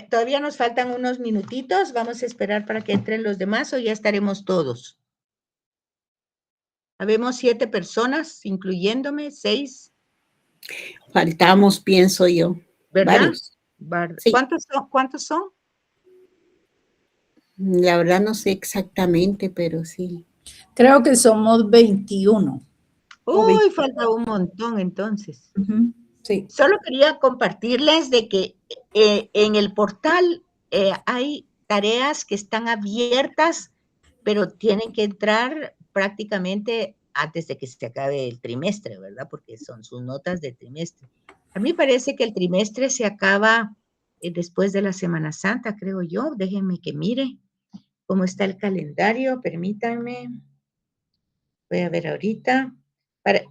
Todavía nos faltan unos minutitos. Vamos a esperar para que entren los demás o ya estaremos todos. Habemos 7 personas, incluyéndome, 6. Faltamos, pienso yo. ¿Verdad? Varios. Sí. ¿Cuántos son? La verdad no sé exactamente, pero sí. Creo que somos 21. Uy, falta un montón entonces. Sí. Solo quería compartirles de que en el portal hay tareas que están abiertas, pero tienen que entrar prácticamente antes de que se acabe el trimestre, ¿verdad? Porque son sus notas de trimestre. A mí parece que el trimestre se acaba después de la Semana Santa, creo yo. Déjenme que mire cómo está el calendario, permítanme. Voy a ver ahorita.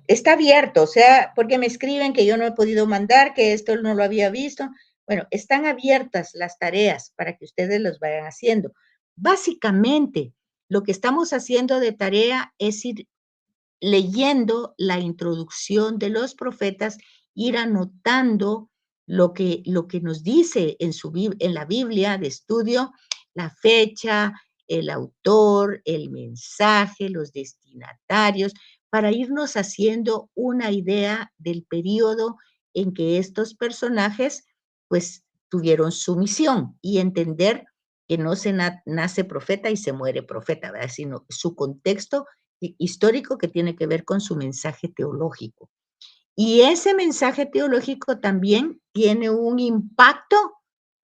Está abierto, o sea, porque me escriben que yo no he podido mandar, que esto no lo había visto. Bueno, están abiertas las tareas para que ustedes los vayan haciendo. Básicamente, lo que estamos haciendo de tarea es ir leyendo la introducción de los profetas, ir anotando lo que nos dice en la Biblia de estudio, la fecha, el autor, el mensaje, los destinatarios, para irnos haciendo una idea del periodo en que estos personajes, pues, tuvieron su misión y entender que no se nace profeta y se muere profeta, ¿verdad? Sino su contexto histórico que tiene que ver con su mensaje teológico. Y ese mensaje teológico también tiene un impacto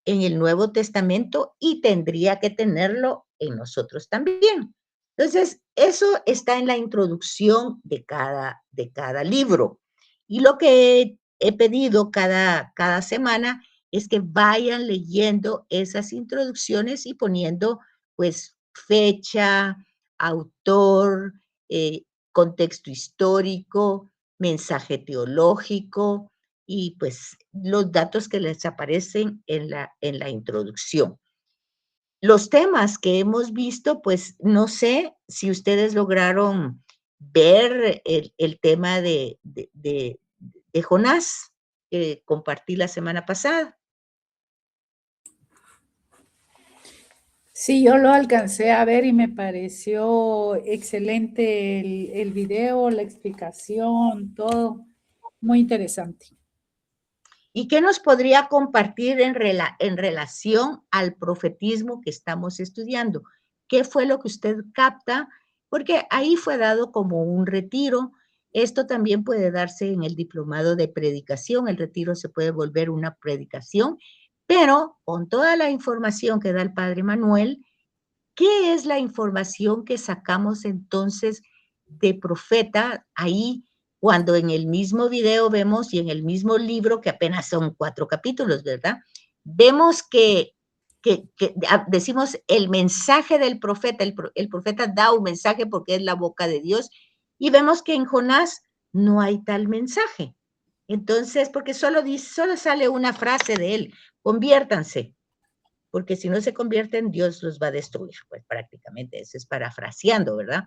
en el Nuevo Testamento y tendría que tenerlo en nosotros también. Entonces, eso está en la introducción de cada libro. Y lo que he pedido cada semana es que vayan leyendo esas introducciones y poniendo, pues, fecha, autor, contexto histórico, mensaje teológico y pues los datos que les aparecen en la introducción. Los temas que hemos visto, pues no sé si ustedes lograron ver el tema de Jonás que compartí la semana pasada. Sí, yo lo alcancé a ver y me pareció excelente el video, la explicación, todo muy interesante. ¿Y qué nos podría compartir en relación al profetismo que estamos estudiando? ¿Qué fue lo que usted capta? Porque ahí fue dado como un retiro. Esto también puede darse en el diplomado de predicación. El retiro se puede volver una predicación, pero con toda la información que da el Padre Manuel, ¿qué es la información que sacamos entonces de profeta ahí cuando en el mismo video vemos y en el mismo libro, que apenas son 4 capítulos, ¿verdad? Vemos que decimos el mensaje del profeta, el profeta da un mensaje porque es la boca de Dios, y vemos que en Jonás no hay tal mensaje. Entonces, porque solo sale una frase de él, conviértanse, porque si no se convierten, Dios los va a destruir, pues prácticamente, eso es parafraseando, ¿verdad?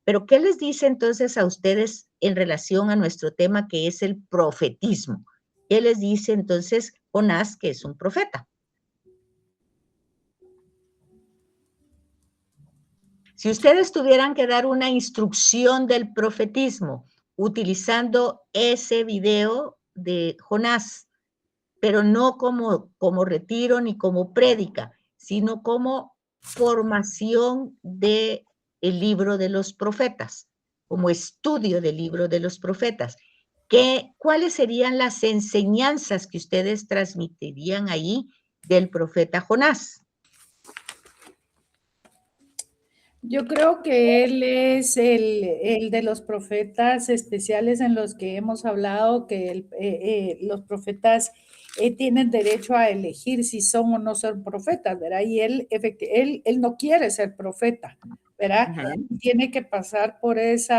Pero ¿qué les dice entonces a ustedes en relación a nuestro tema que es el profetismo? ¿Qué les dice entonces Jonás, que es un profeta? Si ustedes tuvieran que dar una instrucción del profetismo utilizando ese video de Jonás, pero no como retiro ni como prédica, sino como formación del libro de los profetas, como estudio del libro de los profetas. ¿Cuáles serían las enseñanzas que ustedes transmitirían ahí del profeta Jonás? Yo creo que él es el de los profetas especiales en los que hemos hablado, que los profetas tienen derecho a elegir si son o no son profetas, ¿verdad? Y él no quiere ser profeta, ¿verdad? Tiene que pasar por ese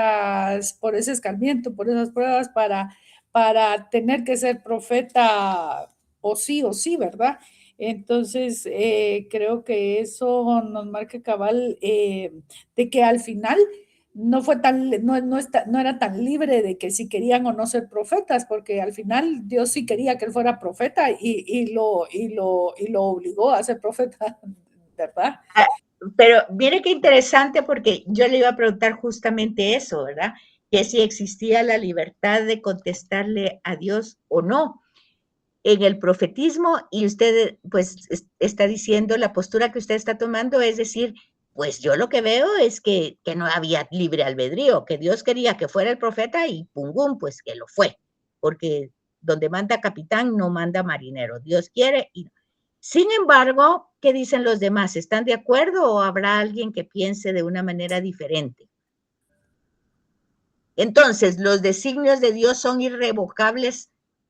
escarmiento, por esas pruebas para tener que ser profeta o sí, ¿verdad? Entonces, creo que eso nos marca cabal de que al final no era tan libre de que si querían o no ser profetas, porque al final Dios sí quería que él fuera profeta y lo obligó a ser profeta, ¿verdad? Pero mire qué interesante, porque yo le iba a preguntar justamente eso, ¿verdad? Que si existía la libertad de contestarle a Dios o no en el profetismo, y usted pues está diciendo, la postura que usted está tomando es decir, pues yo lo que veo es que no había libre albedrío, que Dios quería que fuera el profeta y pum, pum, pues que lo fue, porque donde manda capitán no manda marinero, Dios quiere y no. Sin embargo, ¿qué dicen los demás? ¿Están de acuerdo o habrá alguien que piense de una manera diferente? Entonces, ¿los designios de Dios son irrevocables?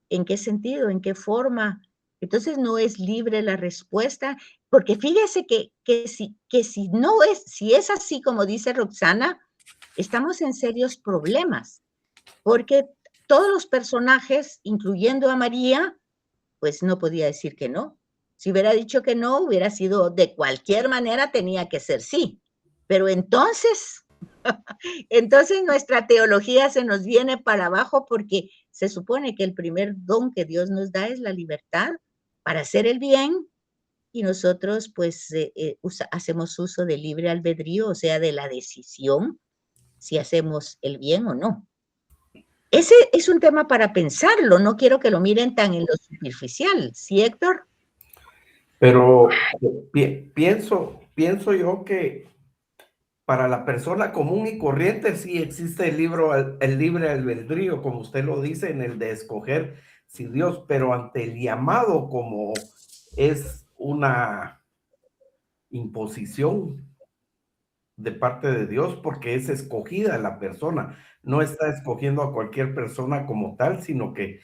¿En qué sentido? ¿En qué forma? Entonces no es libre la respuesta, porque fíjese que si no es, si es así como dice Roxana, estamos en serios problemas, porque todos los personajes, incluyendo a María, pues no podía decir que no. Si hubiera dicho que no, hubiera sido de cualquier manera, tenía que ser sí. Pero entonces nuestra teología se nos viene para abajo, porque se supone que el primer don que Dios nos da es la libertad para hacer el bien, y nosotros pues hacemos uso del libre albedrío, o sea, de la decisión si hacemos el bien o no. Ese es un tema para pensarlo, no quiero que lo miren tan en lo superficial, ¿sí, Héctor? Pero pienso yo que para la persona común y corriente sí existe el libre albedrío, como usted lo dice, en el de escoger si Dios, pero ante el llamado, como es una imposición de parte de Dios, porque es escogida la persona, no está escogiendo a cualquier persona como tal, sino que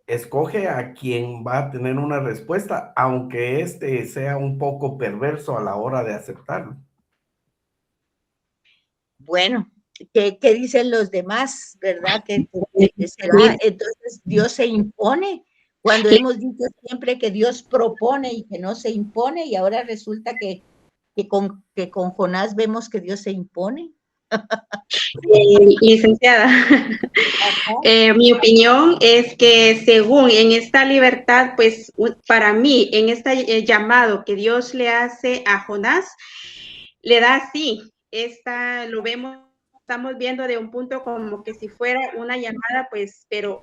escoge a quien va a tener una respuesta, aunque este sea un poco perverso a la hora de aceptarlo. Bueno, ¿qué dicen los demás, verdad? ¿Qué será? Entonces, Dios se impone, cuando hemos dicho siempre que Dios propone y que no se impone, y ahora resulta que con Jonás vemos que Dios se impone. Licenciada, mi opinión es que según en esta libertad, pues para mí, en este llamado que Dios le hace a Jonás, le da así, lo vemos, estamos viendo de un punto como que si fuera una llamada, pues, pero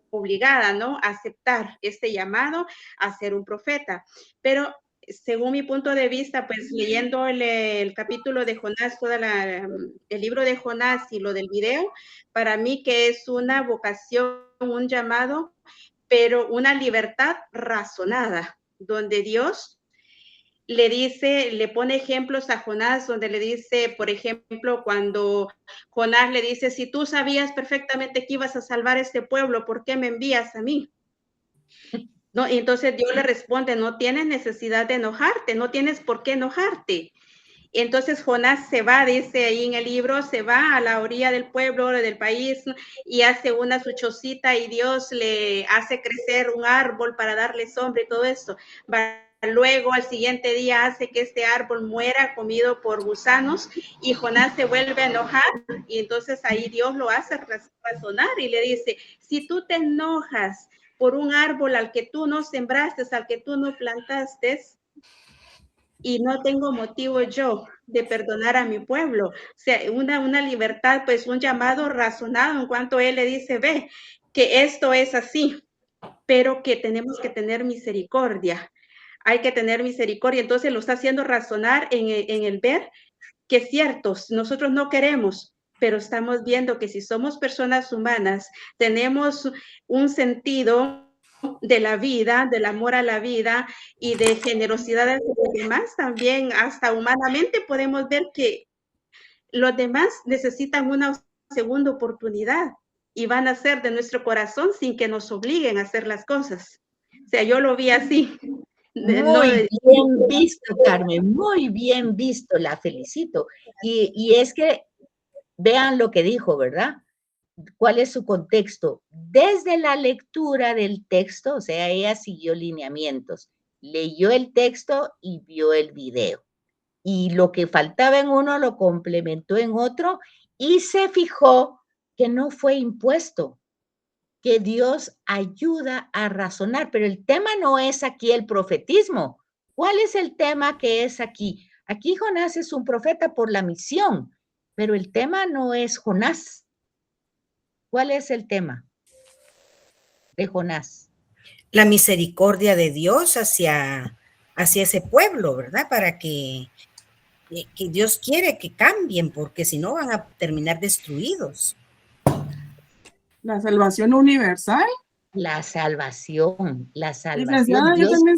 obligada, ¿no? A aceptar este llamado a ser un profeta. Según mi punto de vista, pues leyendo el capítulo de Jonás, el libro de Jonás y lo del video, para mí que es una vocación, un llamado, pero una libertad razonada, donde Dios le pone ejemplos a Jonás, donde le dice, por ejemplo, cuando Jonás le dice, si tú sabías perfectamente que ibas a salvar a este pueblo, ¿por qué me envías a mí? ¿No? Y entonces Dios le responde, no tienes necesidad de enojarte, no tienes por qué enojarte. Y entonces Jonás se va, dice ahí en el libro, se va a la orilla del pueblo, del país, y hace una su chocita y Dios le hace crecer un árbol para darle sombra y todo esto. Luego al siguiente día hace que este árbol muera comido por gusanos y Jonás se vuelve a enojar y entonces ahí Dios lo hace razonar y le dice, si tú te enojas por un árbol al que tú no sembraste, al que tú no plantaste, y no tengo motivo yo de perdonar a mi pueblo. O sea, una libertad, pues un llamado razonado en cuanto él le dice, ve, que esto es así, pero que tenemos que tener misericordia. Hay que tener misericordia. Entonces lo está haciendo razonar en el ver que es cierto, nosotros no queremos, pero estamos viendo que si somos personas humanas, tenemos un sentido de la vida, del amor a la vida y de generosidad hacia los demás, también hasta humanamente podemos ver que los demás necesitan una segunda oportunidad y van a ser de nuestro corazón sin que nos obliguen a hacer las cosas. O sea, yo lo vi así. Muy bien visto, Carmen, muy bien visto, la felicito. Y es que vean lo que dijo, ¿verdad? ¿Cuál es su contexto? Desde la lectura del texto, o sea, ella siguió lineamientos, leyó el texto y vio el video. y lo que faltaba en uno lo complementó en otro y se fijó que no fue impuesto, que Dios ayuda a razonar, pero el tema no es aquí el profetismo. ¿Cuál es el tema que es aquí? Aquí Jonás es un profeta por la misión, pero el tema no es Jonás. ¿Cuál es el tema de Jonás? La misericordia de Dios hacia ese pueblo, ¿verdad? Para que Dios quiere que cambien, porque si no van a terminar destruidos. La salvación universal. La salvación. Licenciada, Dios, yo también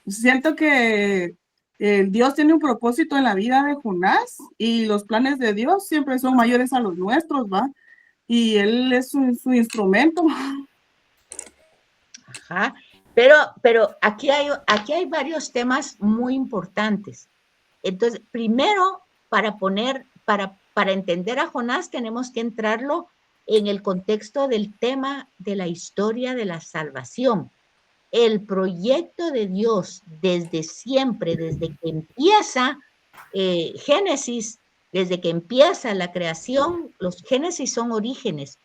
siento que Dios tiene un propósito en la vida de Jonás y los planes de Dios siempre son mayores a los nuestros, ¿va? Y él es su instrumento. Ajá. Pero aquí hay varios temas muy importantes. Entonces, primero, para entender a Jonás, tenemos que entrarlo en el contexto del tema de la historia de la salvación. El proyecto de Dios desde siempre, desde que empieza Génesis, desde que empieza la creación, los Génesis son orígenes.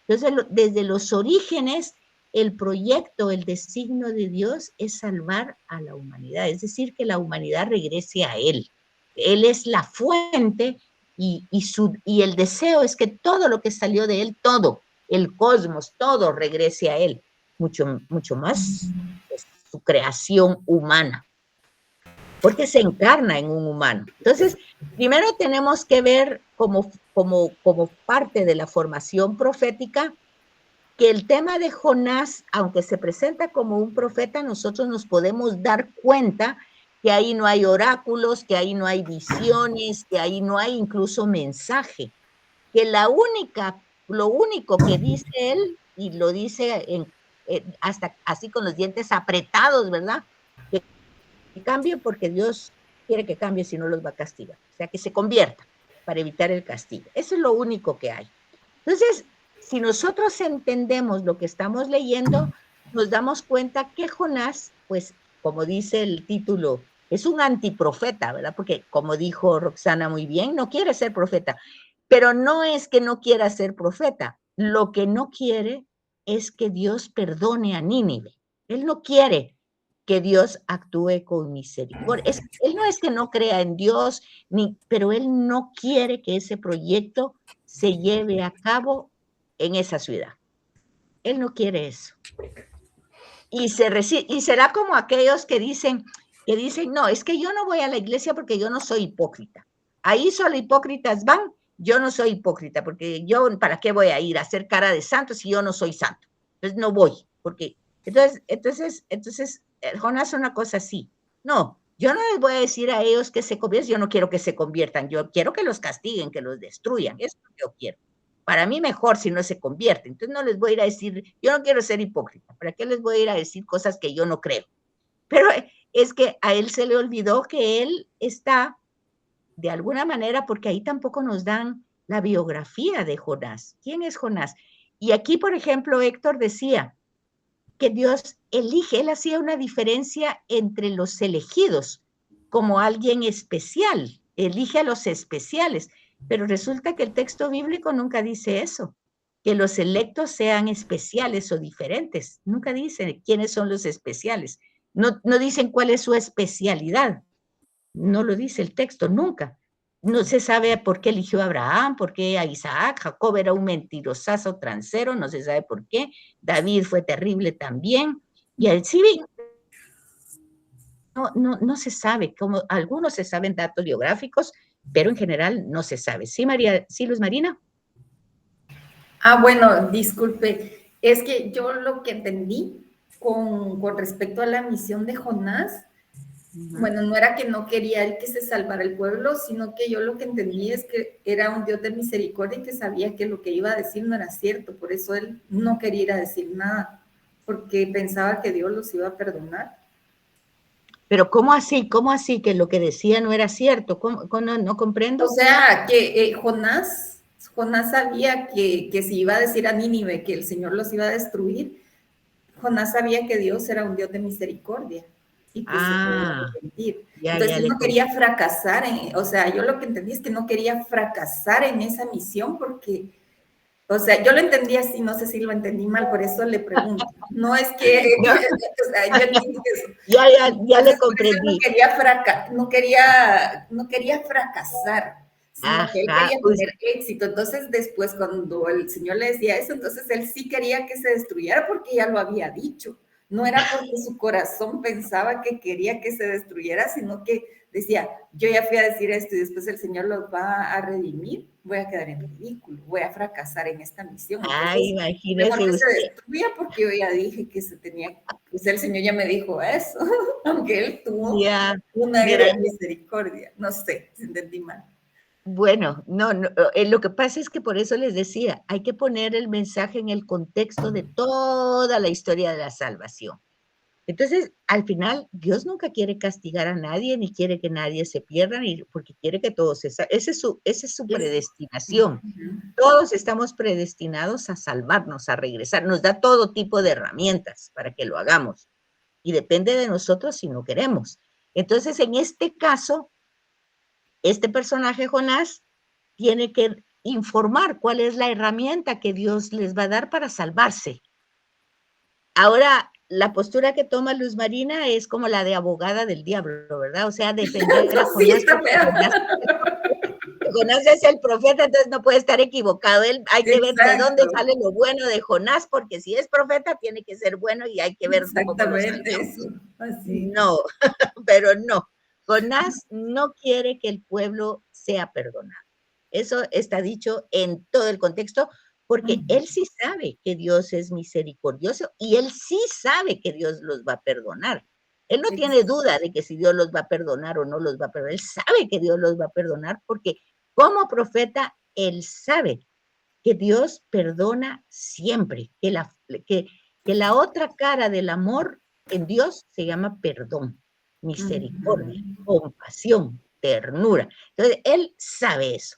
Entonces, desde los orígenes, el proyecto, el designio de Dios es salvar a la humanidad, es decir, que la humanidad regrese a Él. Él es la fuente y el deseo es que todo lo que salió de Él, todo, el cosmos, todo regrese a Él, mucho más su creación humana, porque se encarna en un humano. Entonces, primero tenemos que ver como parte de la formación profética que el tema de Jonás, aunque se presenta como un profeta, nosotros nos podemos dar cuenta que ahí no hay oráculos, que ahí no hay visiones, que ahí no hay incluso mensaje, que lo único que dice él, y lo dice hasta así con los dientes apretados, ¿verdad? Que cambie porque Dios quiere que cambie, si no los va a castigar. O sea, que se convierta para evitar el castigo. Eso es lo único que hay. Entonces, si nosotros entendemos lo que estamos leyendo, nos damos cuenta que Jonás, pues, como dice el título, es un antiprofeta, ¿verdad? Porque, como dijo Roxana muy bien, no quiere ser profeta, pero no es que no quiera ser profeta. Lo que no quiere es que Dios perdone a Nínive. Él no quiere que Dios actúe con misericordia. Él no es que no crea en Dios, pero él no quiere que ese proyecto se lleve a cabo en esa ciudad. Él no quiere eso. Y será como aquellos que dicen, no, es que yo no voy a la iglesia porque yo no soy hipócrita. Ahí solo hipócritas van, yo no soy hipócrita, porque yo, ¿para qué voy a ir a hacer cara de santo si yo no soy santo? Entonces no voy, porque entonces Jonás es una cosa así. No, yo no les voy a decir a ellos que se conviertan, yo no quiero que se conviertan, yo quiero que los castiguen, que los destruyan, eso es lo que yo quiero. Para mí mejor si no se convierten. Entonces no les voy a ir a decir, yo no quiero ser hipócrita, ¿para qué les voy a ir a decir cosas que yo no creo? Pero es que a él se le olvidó que él está, de alguna manera, porque ahí tampoco nos dan la biografía de Jonás. ¿Quién es Jonás? Y aquí, por ejemplo, Héctor decía que Dios elige, él hacía una diferencia entre los elegidos como alguien especial, elige a los especiales, pero resulta que el texto bíblico nunca dice eso, que los electos sean especiales o diferentes, nunca dice quiénes son los especiales, no dicen cuál es su especialidad, no lo dice el texto, nunca. No se sabe por qué eligió a Abraham, por qué a Isaac, Jacob era un mentirosazo transero, no se sabe por qué, David fue terrible también, y así no se sabe, como algunos se saben datos biográficos, pero en general no se sabe. ¿Sí, Luz Marina? Bueno, disculpe, es que yo lo que entendí con respecto a la misión de Jonás, bueno, no era que no quería él que se salvara el pueblo, sino que yo lo que entendí es que era un Dios de misericordia y que sabía que lo que iba a decir no era cierto, por eso él no quería ir a decir nada, porque pensaba que Dios los iba a perdonar. Pero ¿cómo así? ¿Cómo así que lo que decía no era cierto? No comprendo. O sea, que Jonás sabía que si iba a decir a Nínive que el Señor los iba a destruir, Jonás sabía que Dios era un Dios de misericordia y que se podía arrepentir. Entonces ya no quería fracasar, o sea, yo lo que entendí es que no quería fracasar en esa misión porque, o sea, yo lo entendí así, no sé si lo entendí mal, por eso le pregunto. No es que, no. o sea, yo entiendo eso. Ya le comprendí. No quería fracasar, sino que él quería tener éxito. Entonces, después, cuando el Señor le decía eso, entonces él sí quería que se destruyera porque ya lo había dicho. No era porque su corazón pensaba que quería que se destruyera, sino que decía, yo ya fui a decir esto y después el Señor los va a redimir, voy a quedar en ridículo, voy a fracasar en esta misión. Entonces, imagínese mejor que usted. se destruya porque yo ya dije que se tenía, pues el Señor ya me dijo eso, aunque él tuvo una gran misericordia. No sé, si entendí mal. Bueno, no, lo que pasa es que por eso les decía, hay que poner el mensaje en el contexto de toda la historia de la salvación. Entonces, al final, Dios nunca quiere castigar a nadie, ni quiere que nadie se pierda, porque quiere que todos esa es su predestinación. Todos estamos predestinados a salvarnos, a regresar. Nos da todo tipo de herramientas para que lo hagamos. Y depende de nosotros si no queremos. Entonces, en este caso, este personaje, Jonás, tiene que informar cuál es la herramienta que Dios les va a dar para salvarse. Ahora, la postura que toma Luz Marina es como la de abogada del diablo, ¿verdad? O sea, defender a Jonás. Jonás es el profeta, entonces no puede estar equivocado. Hay que ver de dónde sale lo bueno de Jonás, porque si es profeta tiene que ser bueno y hay que ver cómo lo eso. Así. No, pero no. Jonás no quiere que el pueblo sea perdonado. Eso está dicho en todo el contexto, porque él sí sabe que Dios es misericordioso y él sí sabe que Dios los va a perdonar. Él no tiene duda de que si Dios los va a perdonar o no los va a perdonar. Él sabe que Dios los va a perdonar porque como profeta, él sabe que Dios perdona siempre, que la otra cara del amor en Dios se llama perdón, misericordia, compasión, ternura. Entonces, él sabe eso.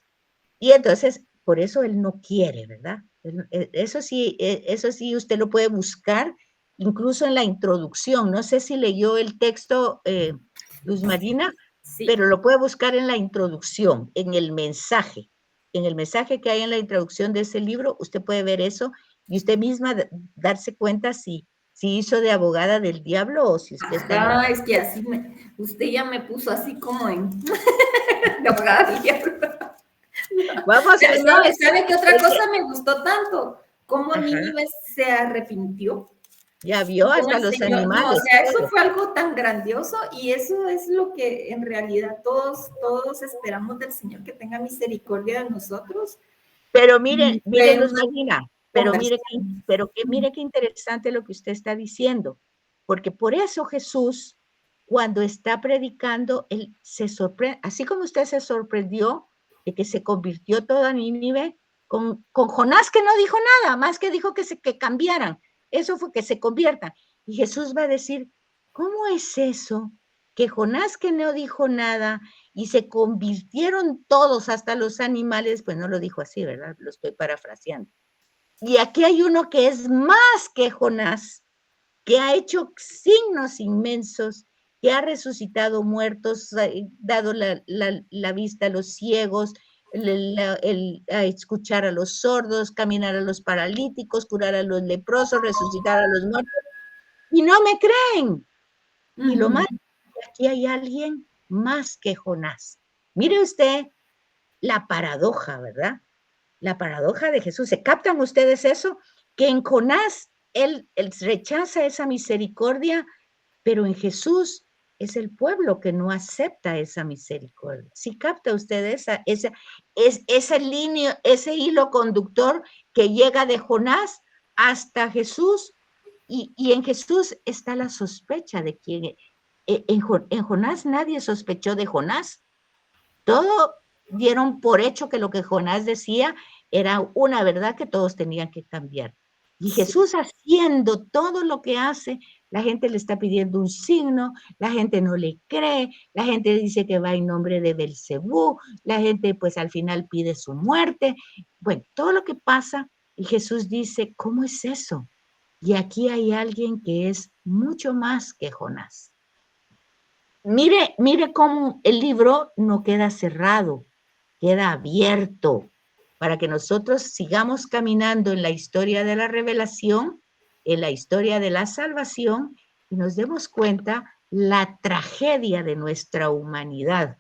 Y entonces, por eso él no quiere, ¿verdad? Eso sí, usted lo puede buscar incluso en la introducción. No sé si leyó el texto, Luz Marina, pero lo puede buscar en la introducción, en el mensaje que hay en la introducción de ese libro. Usted puede ver eso y usted misma darse cuenta si hizo de abogada del diablo o si usted está... es que así usted ya me puso así como en de abogada del diablo. Vamos a ver. ¿Sabe qué otra cosa me gustó tanto? Cómo Nínive se arrepintió. Ya vio hasta los animales. No, o sea, eso fue algo tan grandioso y eso es lo que en realidad todos esperamos del Señor, que tenga misericordia de nosotros. Pero mire, Luz Marina, mire qué interesante lo que usted está diciendo, porque por eso Jesús, cuando está predicando, él se sorprende, así como usted se sorprendió de que se convirtió toda Nínive, con Jonás que no dijo nada, más que dijo que cambiaran. Eso fue que se conviertan. Y Jesús va a decir, ¿cómo es eso? Que Jonás que no dijo nada y se convirtieron todos, hasta los animales, pues no lo dijo así, ¿verdad? Lo estoy parafraseando. Y aquí hay uno que es más que Jonás, que ha hecho signos inmensos, que ha resucitado muertos, dado la vista a los ciegos, a escuchar a los sordos, caminar a los paralíticos, curar a los leprosos, resucitar a los muertos, y no me creen. Y lo más, aquí hay alguien más que Jonás. Mire usted la paradoja, ¿verdad? La paradoja de Jesús. ¿Se captan ustedes eso? Que en Jonás él rechaza esa misericordia, pero en Jesús es el pueblo que no acepta esa misericordia. ¿Sí capta usted esa línea, ese hilo conductor que llega de Jonás hasta Jesús? Y en Jesús está la sospecha de quién. En Jonás nadie sospechó de Jonás. Todo dieron por hecho que lo que Jonás decía era una verdad que todos tenían que cambiar. Y Jesús haciendo todo lo que hace, la gente le está pidiendo un signo, la gente no le cree, la gente dice que va en nombre de Belcebú, la gente pues al final pide su muerte. Bueno, todo lo que pasa, y Jesús dice, ¿cómo es eso? Y aquí hay alguien que es mucho más que Jonás. mire cómo el libro no queda cerrado, queda abierto para que nosotros sigamos caminando en la historia de la revelación, en la historia de la salvación, y nos demos cuenta la tragedia de nuestra humanidad,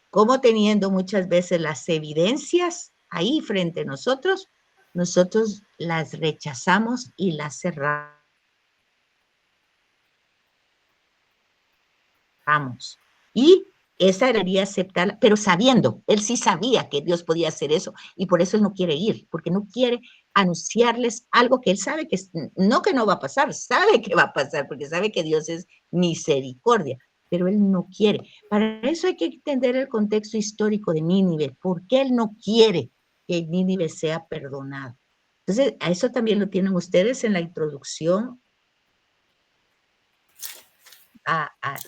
como teniendo muchas veces las evidencias ahí frente a nosotros, nosotros las rechazamos y las cerramos. Y esa debería aceptarla, pero sabiendo, él sí sabía que Dios podía hacer eso, y por eso él no quiere ir, porque no quiere anunciarles algo que él sabe que no va a pasar, sabe que va a pasar, porque sabe que Dios es misericordia, pero él no quiere. Para eso hay que entender el contexto histórico de Nínive, porque él no quiere que Nínive sea perdonado. Entonces, a eso también lo tienen ustedes en la introducción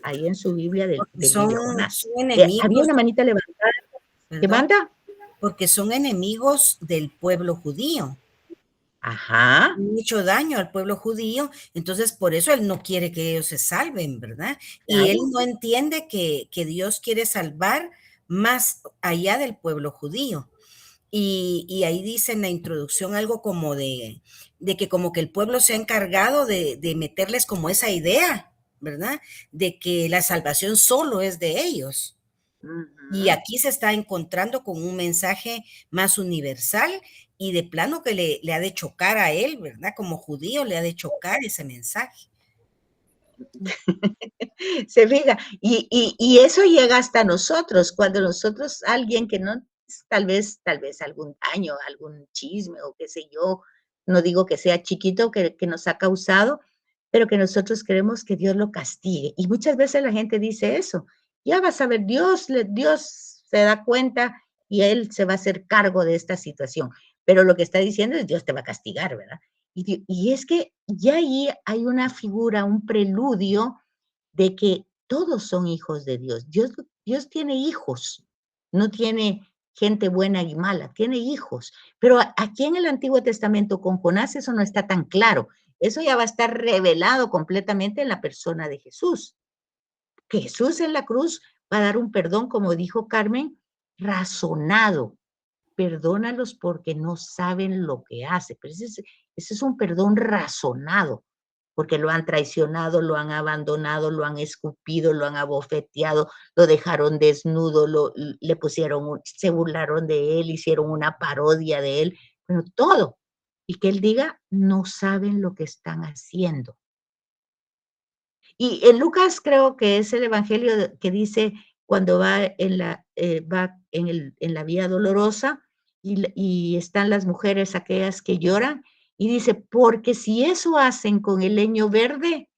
ahí en su Biblia del libro de Jonás. Había una manita levantada. ¿Qué manda? Porque son enemigos del pueblo judío. Ajá. Han hecho daño al pueblo judío, entonces por eso él no quiere que ellos se salven, ¿verdad? Claro. Y él no entiende que Dios quiere salvar más allá del pueblo judío. Y ahí dice en la introducción algo como de que como que el pueblo se ha encargado de meterles como esa idea, ¿verdad? De que la salvación solo es de ellos. Y aquí se está encontrando con un mensaje más universal y de plano que le ha de chocar a él, ¿verdad? Como judío le ha de chocar ese mensaje. Se fija, y eso llega hasta nosotros, cuando nosotros, alguien que no, tal vez algún daño, algún chisme o qué sé yo, no digo que sea chiquito que nos ha causado, pero que nosotros queremos que Dios lo castigue. Y muchas veces la gente dice eso, ya vas a ver, Dios se da cuenta y Él se va a hacer cargo de esta situación. Pero lo que está diciendo es Dios te va a castigar, ¿verdad? Y es que ya ahí hay una figura, un preludio de que todos son hijos de Dios. Dios tiene hijos, no tiene gente buena y mala, tiene hijos. Pero aquí en el Antiguo Testamento con Jonás eso no está tan claro. Eso ya va a estar revelado completamente en la persona de Jesús. Que Jesús en la cruz va a dar un perdón, como dijo Carmen, razonado. Perdónalos porque no saben lo que hace. Pero ese es un perdón razonado, porque lo han traicionado, lo han abandonado, lo han escupido, lo han abofeteado, lo dejaron desnudo, le pusieron, se burlaron de él, hicieron una parodia de él, bueno, todo. Y que él diga, no saben lo que están haciendo. Y en Lucas creo que es el evangelio que dice cuando va en la vía dolorosa y están las mujeres aquellas que lloran y dice, porque si eso hacen con el leño verde,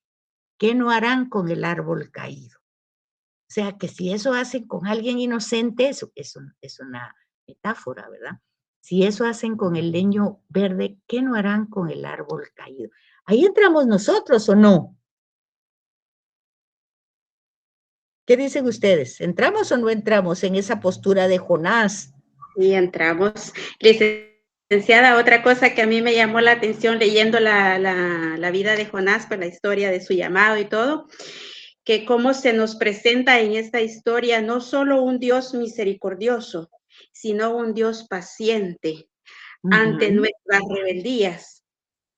¿qué no harán con el árbol caído? O sea, que si eso hacen con alguien inocente, eso es una metáfora, ¿verdad? Si eso hacen con el leño verde, ¿qué no harán con el árbol caído? Ahí entramos nosotros, ¿o no? ¿Qué dicen ustedes? ¿Entramos o no entramos en esa postura de Jonás? Sí, entramos. Licenciada, otra cosa que a mí me llamó la atención leyendo la vida de Jonás, pues la historia de su llamado y todo, que cómo se nos presenta en esta historia no solo un Dios misericordioso, sino un Dios paciente ante nuestras rebeldías.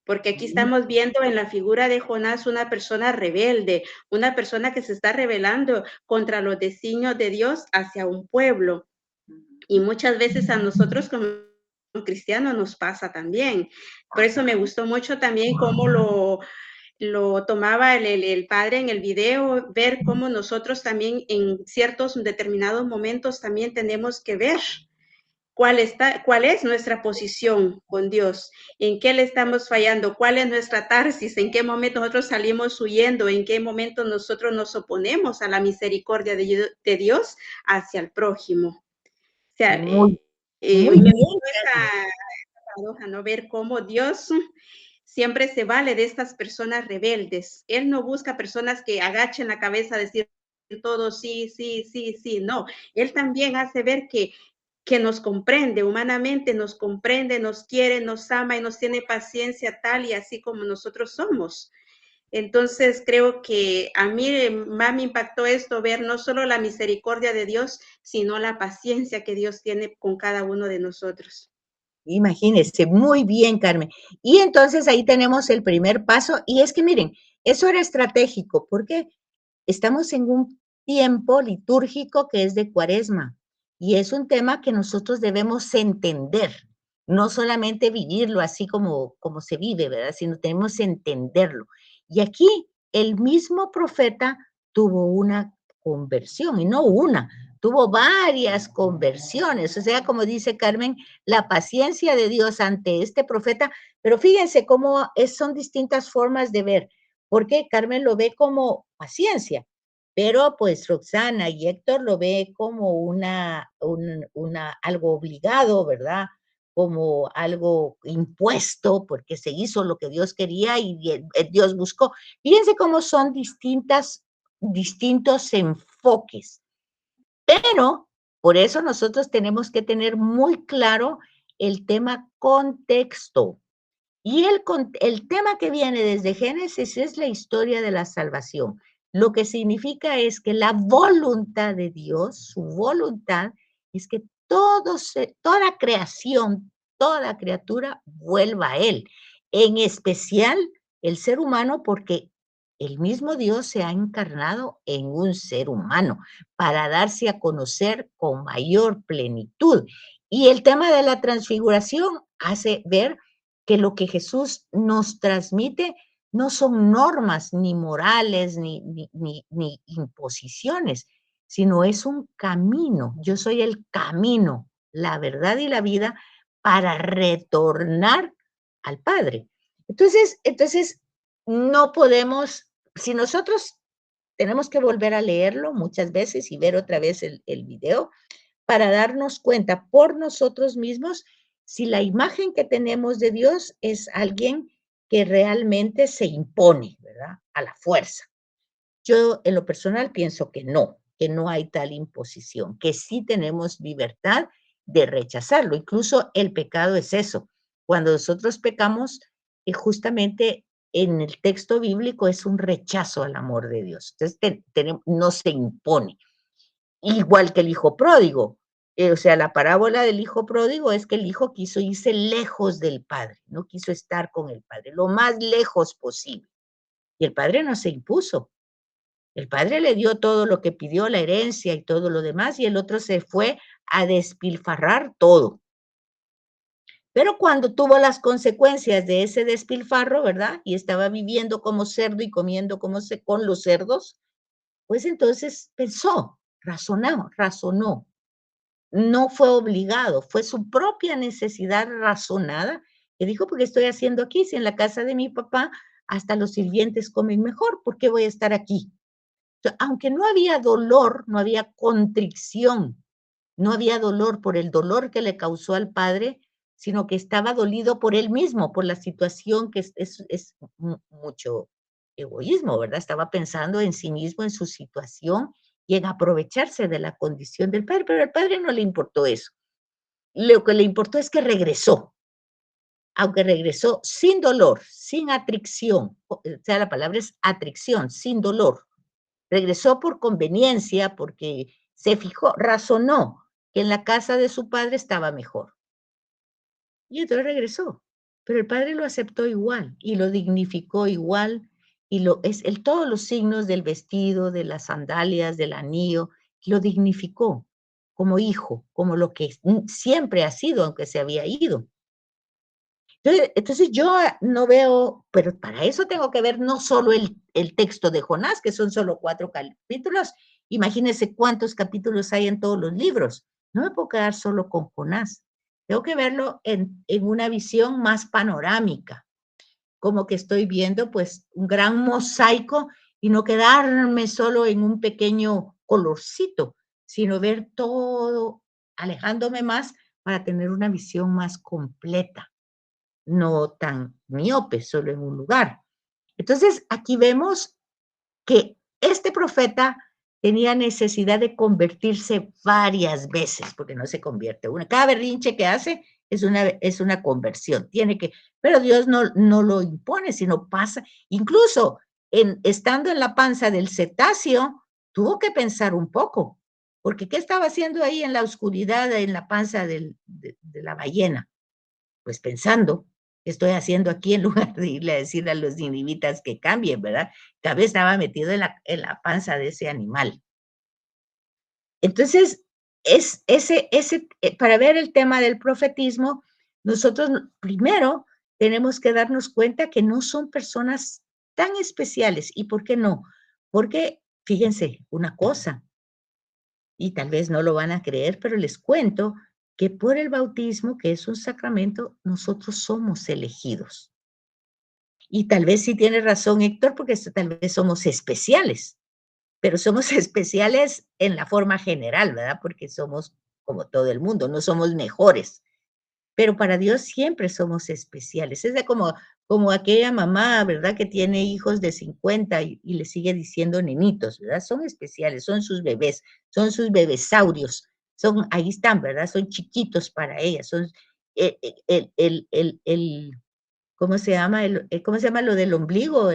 Porque aquí estamos viendo en la figura de Jonás una persona rebelde, una persona que se está rebelando contra los designios de Dios hacia un pueblo. Y muchas veces a nosotros como cristianos nos pasa también. Por eso me gustó mucho también cómo lo tomaba el padre en el video, ver cómo nosotros también en ciertos determinados momentos también tenemos que ver cuál es nuestra posición con Dios, en qué le estamos fallando, cuál es nuestra tarsis, en qué momento nosotros salimos huyendo, en qué momento nosotros nos oponemos a la misericordia de Dios hacia el prójimo. O sea, muy bien. Esa paradoja, ¿no? Ver cómo Dios siempre se vale de estas personas rebeldes. Él no busca personas que agachen la cabeza a decir todo sí, sí, sí, sí, no. Él también hace ver que nos comprende humanamente, nos comprende, nos quiere, nos ama y nos tiene paciencia tal y así como nosotros somos. Entonces creo que a mí más me impactó esto, ver no solo la misericordia de Dios, sino la paciencia que Dios tiene con cada uno de nosotros. Imagínense, muy bien, Carmen. Y entonces ahí tenemos el primer paso, y es que miren, eso era estratégico, porque estamos en un tiempo litúrgico que es de Cuaresma, y es un tema que nosotros debemos entender, no solamente vivirlo así como se vive, ¿verdad? Sino tenemos que entenderlo. Y aquí el mismo profeta tuvo una conversión, y no una, tuvo varias conversiones. O sea, como dice Carmen, la paciencia de Dios ante este profeta, pero fíjense cómo son distintas formas de ver, porque Carmen lo ve como paciencia, pero pues Roxana y Héctor lo ve como algo obligado, ¿verdad? Como algo impuesto, porque se hizo lo que Dios quería y Dios buscó. Fíjense cómo son distintos enfoques. Pero por eso nosotros tenemos que tener muy claro el tema contexto. Y el tema que viene desde Génesis es la historia de la salvación. Lo que significa es que la voluntad de Dios, su voluntad, es que toda creación, toda criatura vuelva a Él. En especial el ser humano, porque el mismo Dios se ha encarnado en un ser humano para darse a conocer con mayor plenitud. Y el tema de la transfiguración hace ver que lo que Jesús nos transmite no son normas ni morales ni imposiciones, sino es un camino. Yo soy el camino, la verdad y la vida para retornar al Padre. Entonces no podemos, si nosotros tenemos que volver a leerlo muchas veces y ver otra vez el video para darnos cuenta por nosotros mismos si la imagen que tenemos de Dios es alguien que realmente se impone, ¿verdad? A la fuerza. Yo en lo personal pienso que no hay tal imposición, que sí tenemos libertad de rechazarlo. Incluso el pecado es eso. Cuando nosotros pecamos, justamente en el texto bíblico es un rechazo al amor de Dios. Entonces no se impone. Igual que el hijo pródigo. O sea, la parábola del hijo pródigo es que el hijo quiso irse lejos del padre, no quiso estar con el padre, lo más lejos posible. Y el padre no se impuso. El padre le dio todo lo que pidió, la herencia y todo lo demás, y el otro se fue a despilfarrar todo. Pero cuando tuvo las consecuencias de ese despilfarro, ¿verdad? Y estaba viviendo como cerdo y comiendo con los cerdos, pues entonces pensó, razonó. No fue obligado, fue su propia necesidad razonada, que dijo, ¿por qué estoy haciendo aquí? Si en la casa de mi papá hasta los sirvientes comen mejor, ¿por qué voy a estar aquí? Entonces, aunque no había dolor, no había contrición, no había dolor por el dolor que le causó al padre, sino que estaba dolido por él mismo, por la situación que es mucho egoísmo, ¿verdad? Estaba pensando en sí mismo, en su situación, y en aprovecharse de la condición del padre, pero al padre no le importó eso. Lo que le importó es que regresó, aunque regresó sin dolor, sin atricción, o sea, la palabra es atricción, sin dolor. Regresó por conveniencia, porque se fijó, razonó que en la casa de su padre estaba mejor. Y entonces regresó, pero el padre lo aceptó igual y lo dignificó igual, y todos los signos del vestido, de las sandalias, del anillo, lo dignificó como hijo, como lo que siempre ha sido, aunque se había ido. Entonces yo no veo, pero para eso tengo que ver no solo el texto de Jonás, que son solo 4 capítulos, imagínense cuántos capítulos hay en todos los libros. No me puedo quedar solo con Jonás, tengo que verlo en una visión más panorámica, como que estoy viendo pues un gran mosaico y no quedarme solo en un pequeño colorcito, sino ver todo, alejándome más para tener una visión más completa, no tan miope, solo en un lugar. Entonces, aquí vemos que este profeta tenía necesidad de convertirse varias veces, porque no se convierte una. Cada berrinche que hace es una conversión, pero Dios no lo impone, sino pasa. Incluso estando en la panza del cetáceo, tuvo que pensar un poco, porque ¿qué estaba haciendo ahí en la oscuridad, en la panza de la ballena? Pues pensando, ¿qué estoy haciendo aquí? En lugar de irle a decir a los ninivitas que cambien, ¿verdad? Tal vez estaba metido en la panza de ese animal. Entonces, para ver el tema del profetismo, nosotros primero tenemos que darnos cuenta que no son personas tan especiales. ¿Y por qué no? Porque, fíjense, una cosa, y tal vez no lo van a creer, pero les cuento que por el bautismo, que es un sacramento, nosotros somos elegidos. Y tal vez sí tiene razón Héctor, porque tal vez somos especiales, pero somos especiales en la forma general, ¿verdad? Porque somos como todo el mundo, no somos mejores. Pero para Dios siempre somos especiales. Es como aquella mamá, ¿verdad? Que tiene hijos de 50 y le sigue diciendo nenitos, ¿verdad? Son especiales, son sus bebés, son sus bebesaurios. Ahí están, ¿verdad? Son chiquitos para ella. Son ¿cómo se llama? ¿Cómo se llama lo del ombligo?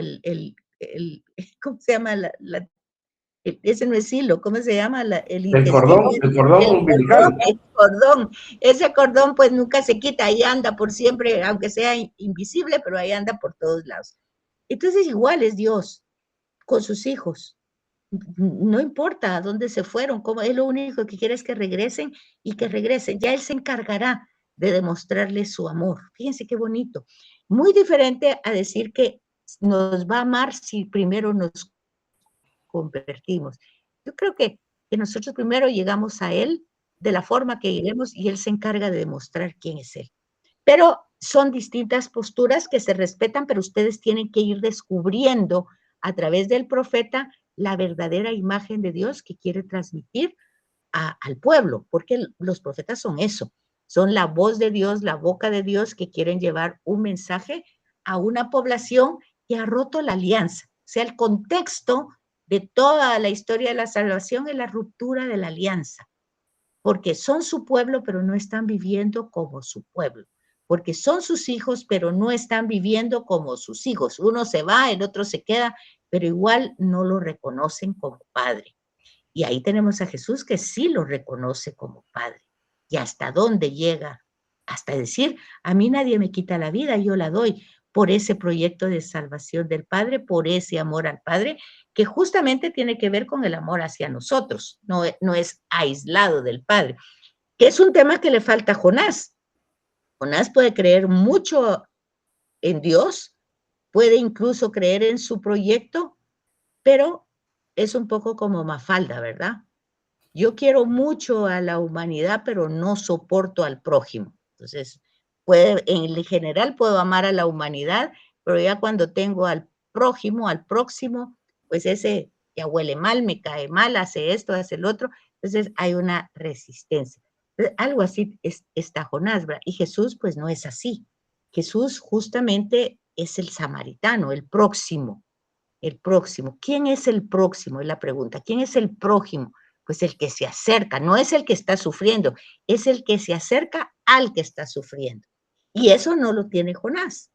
¿Cómo se llama ese no es hilo, ¿cómo se llama? El intestino. El cordón umbilical. El cordón, ese cordón pues nunca se quita, ahí anda por siempre, aunque sea invisible, pero ahí anda por todos lados. Entonces igual es Dios con sus hijos. No importa a dónde se fueron, como Él lo único que quiere es que regresen y que regresen. Ya Él se encargará de demostrarles su amor. Fíjense qué bonito. Muy diferente a decir que nos va a amar si primero nos convertimos. Yo creo que nosotros primero llegamos a Él de la forma que lleguemos y Él se encarga de demostrar quién es Él. Pero son distintas posturas que se respetan, pero ustedes tienen que ir descubriendo a través del profeta la verdadera imagen de Dios que quiere transmitir al pueblo, porque los profetas son eso, son la voz de Dios, la boca de Dios que quieren llevar un mensaje a una población que ha roto la alianza. O sea, el contexto de toda la historia de la salvación es la ruptura de la alianza, porque son su pueblo, pero no están viviendo como su pueblo, porque son sus hijos, pero no están viviendo como sus hijos. Uno se va, el otro se queda, pero igual no lo reconocen como padre. Y ahí tenemos a Jesús que sí lo reconoce como padre. ¿Y hasta dónde llega? Hasta decir, a mí nadie me quita la vida, yo la doy por ese proyecto de salvación del Padre, por ese amor al Padre, que justamente tiene que ver con el amor hacia nosotros, no es aislado del Padre, que es un tema que le falta a Jonás. Jonás puede creer mucho en Dios, puede incluso creer en su proyecto, pero es un poco como Mafalda, ¿verdad? Yo quiero mucho a la humanidad, pero no soporto al prójimo. Entonces, en general puedo amar a la humanidad, pero ya cuando tengo al prójimo, al próximo, pues ese ya huele mal, me cae mal, hace esto, hace el otro. Entonces hay una resistencia. Algo así está Jonás, ¿verdad? Y Jesús pues no es así. Jesús justamente es el samaritano, el próximo. El próximo. ¿Quién es el próximo? Es la pregunta. ¿Quién es el prójimo? Pues el que se acerca, no es el que está sufriendo, es el que se acerca al que está sufriendo. Y eso no lo tiene Jonás.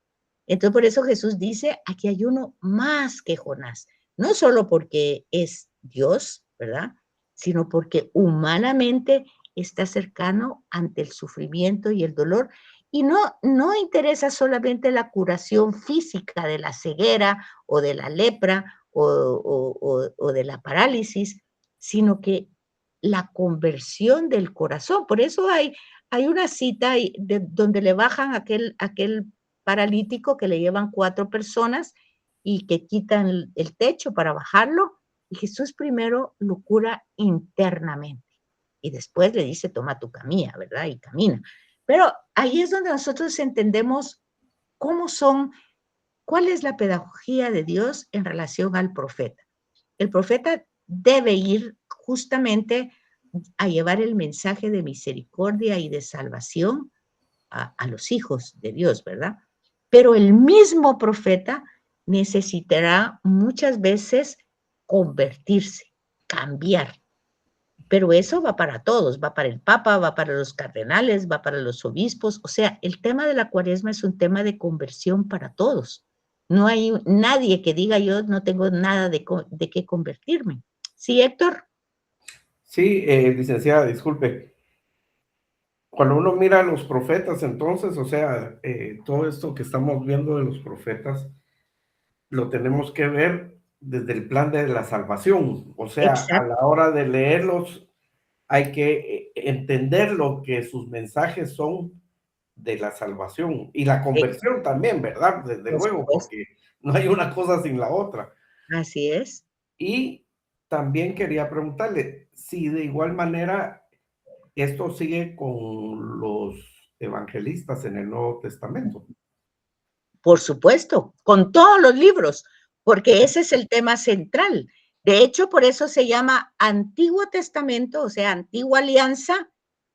Entonces por eso Jesús dice, aquí hay uno más que Jonás. No solo porque es Dios, ¿verdad? Sino porque humanamente está cercano ante el sufrimiento y el dolor. Y no interesa solamente la curación física de la ceguera o de la lepra o de la parálisis, sino que la conversión del corazón. Por eso hay una cita donde le bajan aquel paralítico que le llevan 4 personas y que quitan el techo para bajarlo, y Jesús primero lo cura internamente y después le dice, toma tu camilla, ¿verdad? Y camina. Pero ahí es donde nosotros entendemos cuál es la pedagogía de Dios en relación al profeta. El profeta debe ir justamente a llevar el mensaje de misericordia y de salvación a los hijos de Dios, ¿verdad? Pero el mismo profeta necesitará muchas veces convertirse, cambiar. Pero eso va para todos, va para el Papa, va para los cardenales, va para los obispos. O sea, el tema de la Cuaresma es un tema de conversión para todos. No hay nadie que diga yo no tengo nada de qué convertirme. ¿Sí, Héctor? Sí, licenciada, disculpe. Cuando uno mira a los profetas, entonces, o sea, todo esto que estamos viendo de los profetas, lo tenemos que ver desde el plan de la salvación. O sea, a Exacto. la hora de leerlos, hay que entender lo que sus mensajes son de la salvación y la conversión también, ¿verdad? Desde luego, porque no hay una cosa sin la otra. Así es. Y también quería preguntarle si de igual manera esto sigue con los evangelistas en el Nuevo Testamento. Por supuesto, con todos los libros, porque ese es el tema central. De hecho, por eso se llama Antiguo Testamento, o sea, Antigua Alianza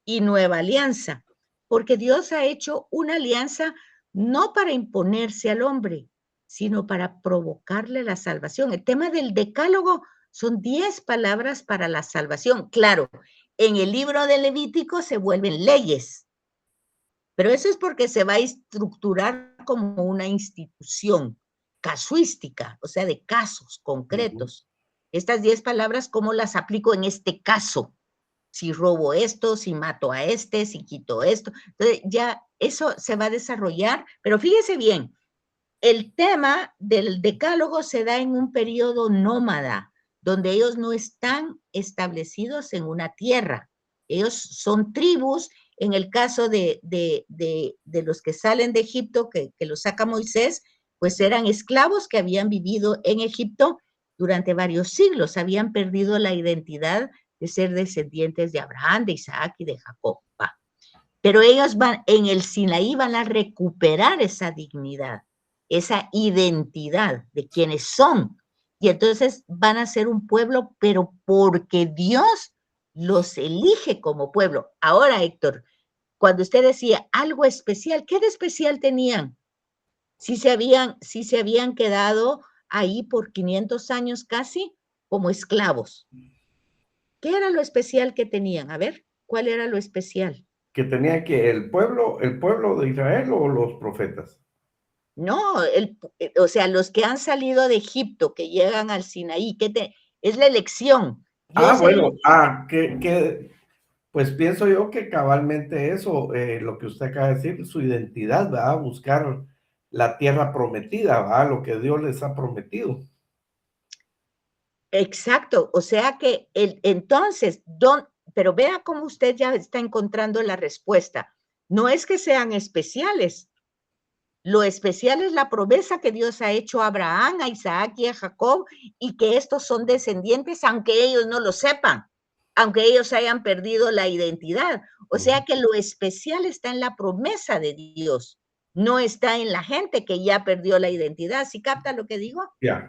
y Nueva Alianza, porque Dios ha hecho una alianza no para imponerse al hombre, sino para provocarle la salvación. El tema del decálogo son 10 palabras para la salvación. Claro, en el libro de Levítico se vuelven leyes, pero eso es porque se va a estructurar como una institución casuística, o sea, de casos concretos. Estas 10 palabras, ¿cómo las aplico en este caso? Si robo esto, si mato a este, si quito esto. Entonces, ya eso se va a desarrollar, pero fíjese bien, el tema del decálogo se da en un periodo nómada, donde ellos no están establecidos en una tierra. Ellos son tribus. En el caso de los que salen de Egipto, que los saca Moisés, pues eran esclavos que habían vivido en Egipto durante varios siglos, habían perdido la identidad de ser descendientes de Abraham, de Isaac y de Jacob. Pero ellos van, en el Sinaí van a recuperar esa dignidad, esa identidad de quienes son. Y entonces van a ser un pueblo, pero porque Dios los elige como pueblo. Ahora, Héctor, cuando usted decía algo especial, ¿qué de especial tenían? Si se habían quedado ahí por 500 años casi como esclavos. ¿Qué era lo especial que tenían? A ver, ¿cuál era lo especial? Que tenía que el pueblo de Israel o los profetas. No, o sea, los que han salido de Egipto, que llegan al Sinaí, es la elección. Dios Bueno, pues pienso yo que cabalmente eso, lo que usted acaba de decir, su identidad, va a buscar la tierra prometida, va lo que Dios les ha prometido. Exacto, o sea que entonces, pero vea cómo usted ya está encontrando la respuesta. No es que sean especiales. Lo especial es la promesa que Dios ha hecho a Abraham, a Isaac y a Jacob, y que estos son descendientes, aunque ellos no lo sepan, aunque ellos hayan perdido la identidad. O sea que lo especial está en la promesa de Dios, no está en la gente que ya perdió la identidad. ¿Sí capta lo que digo?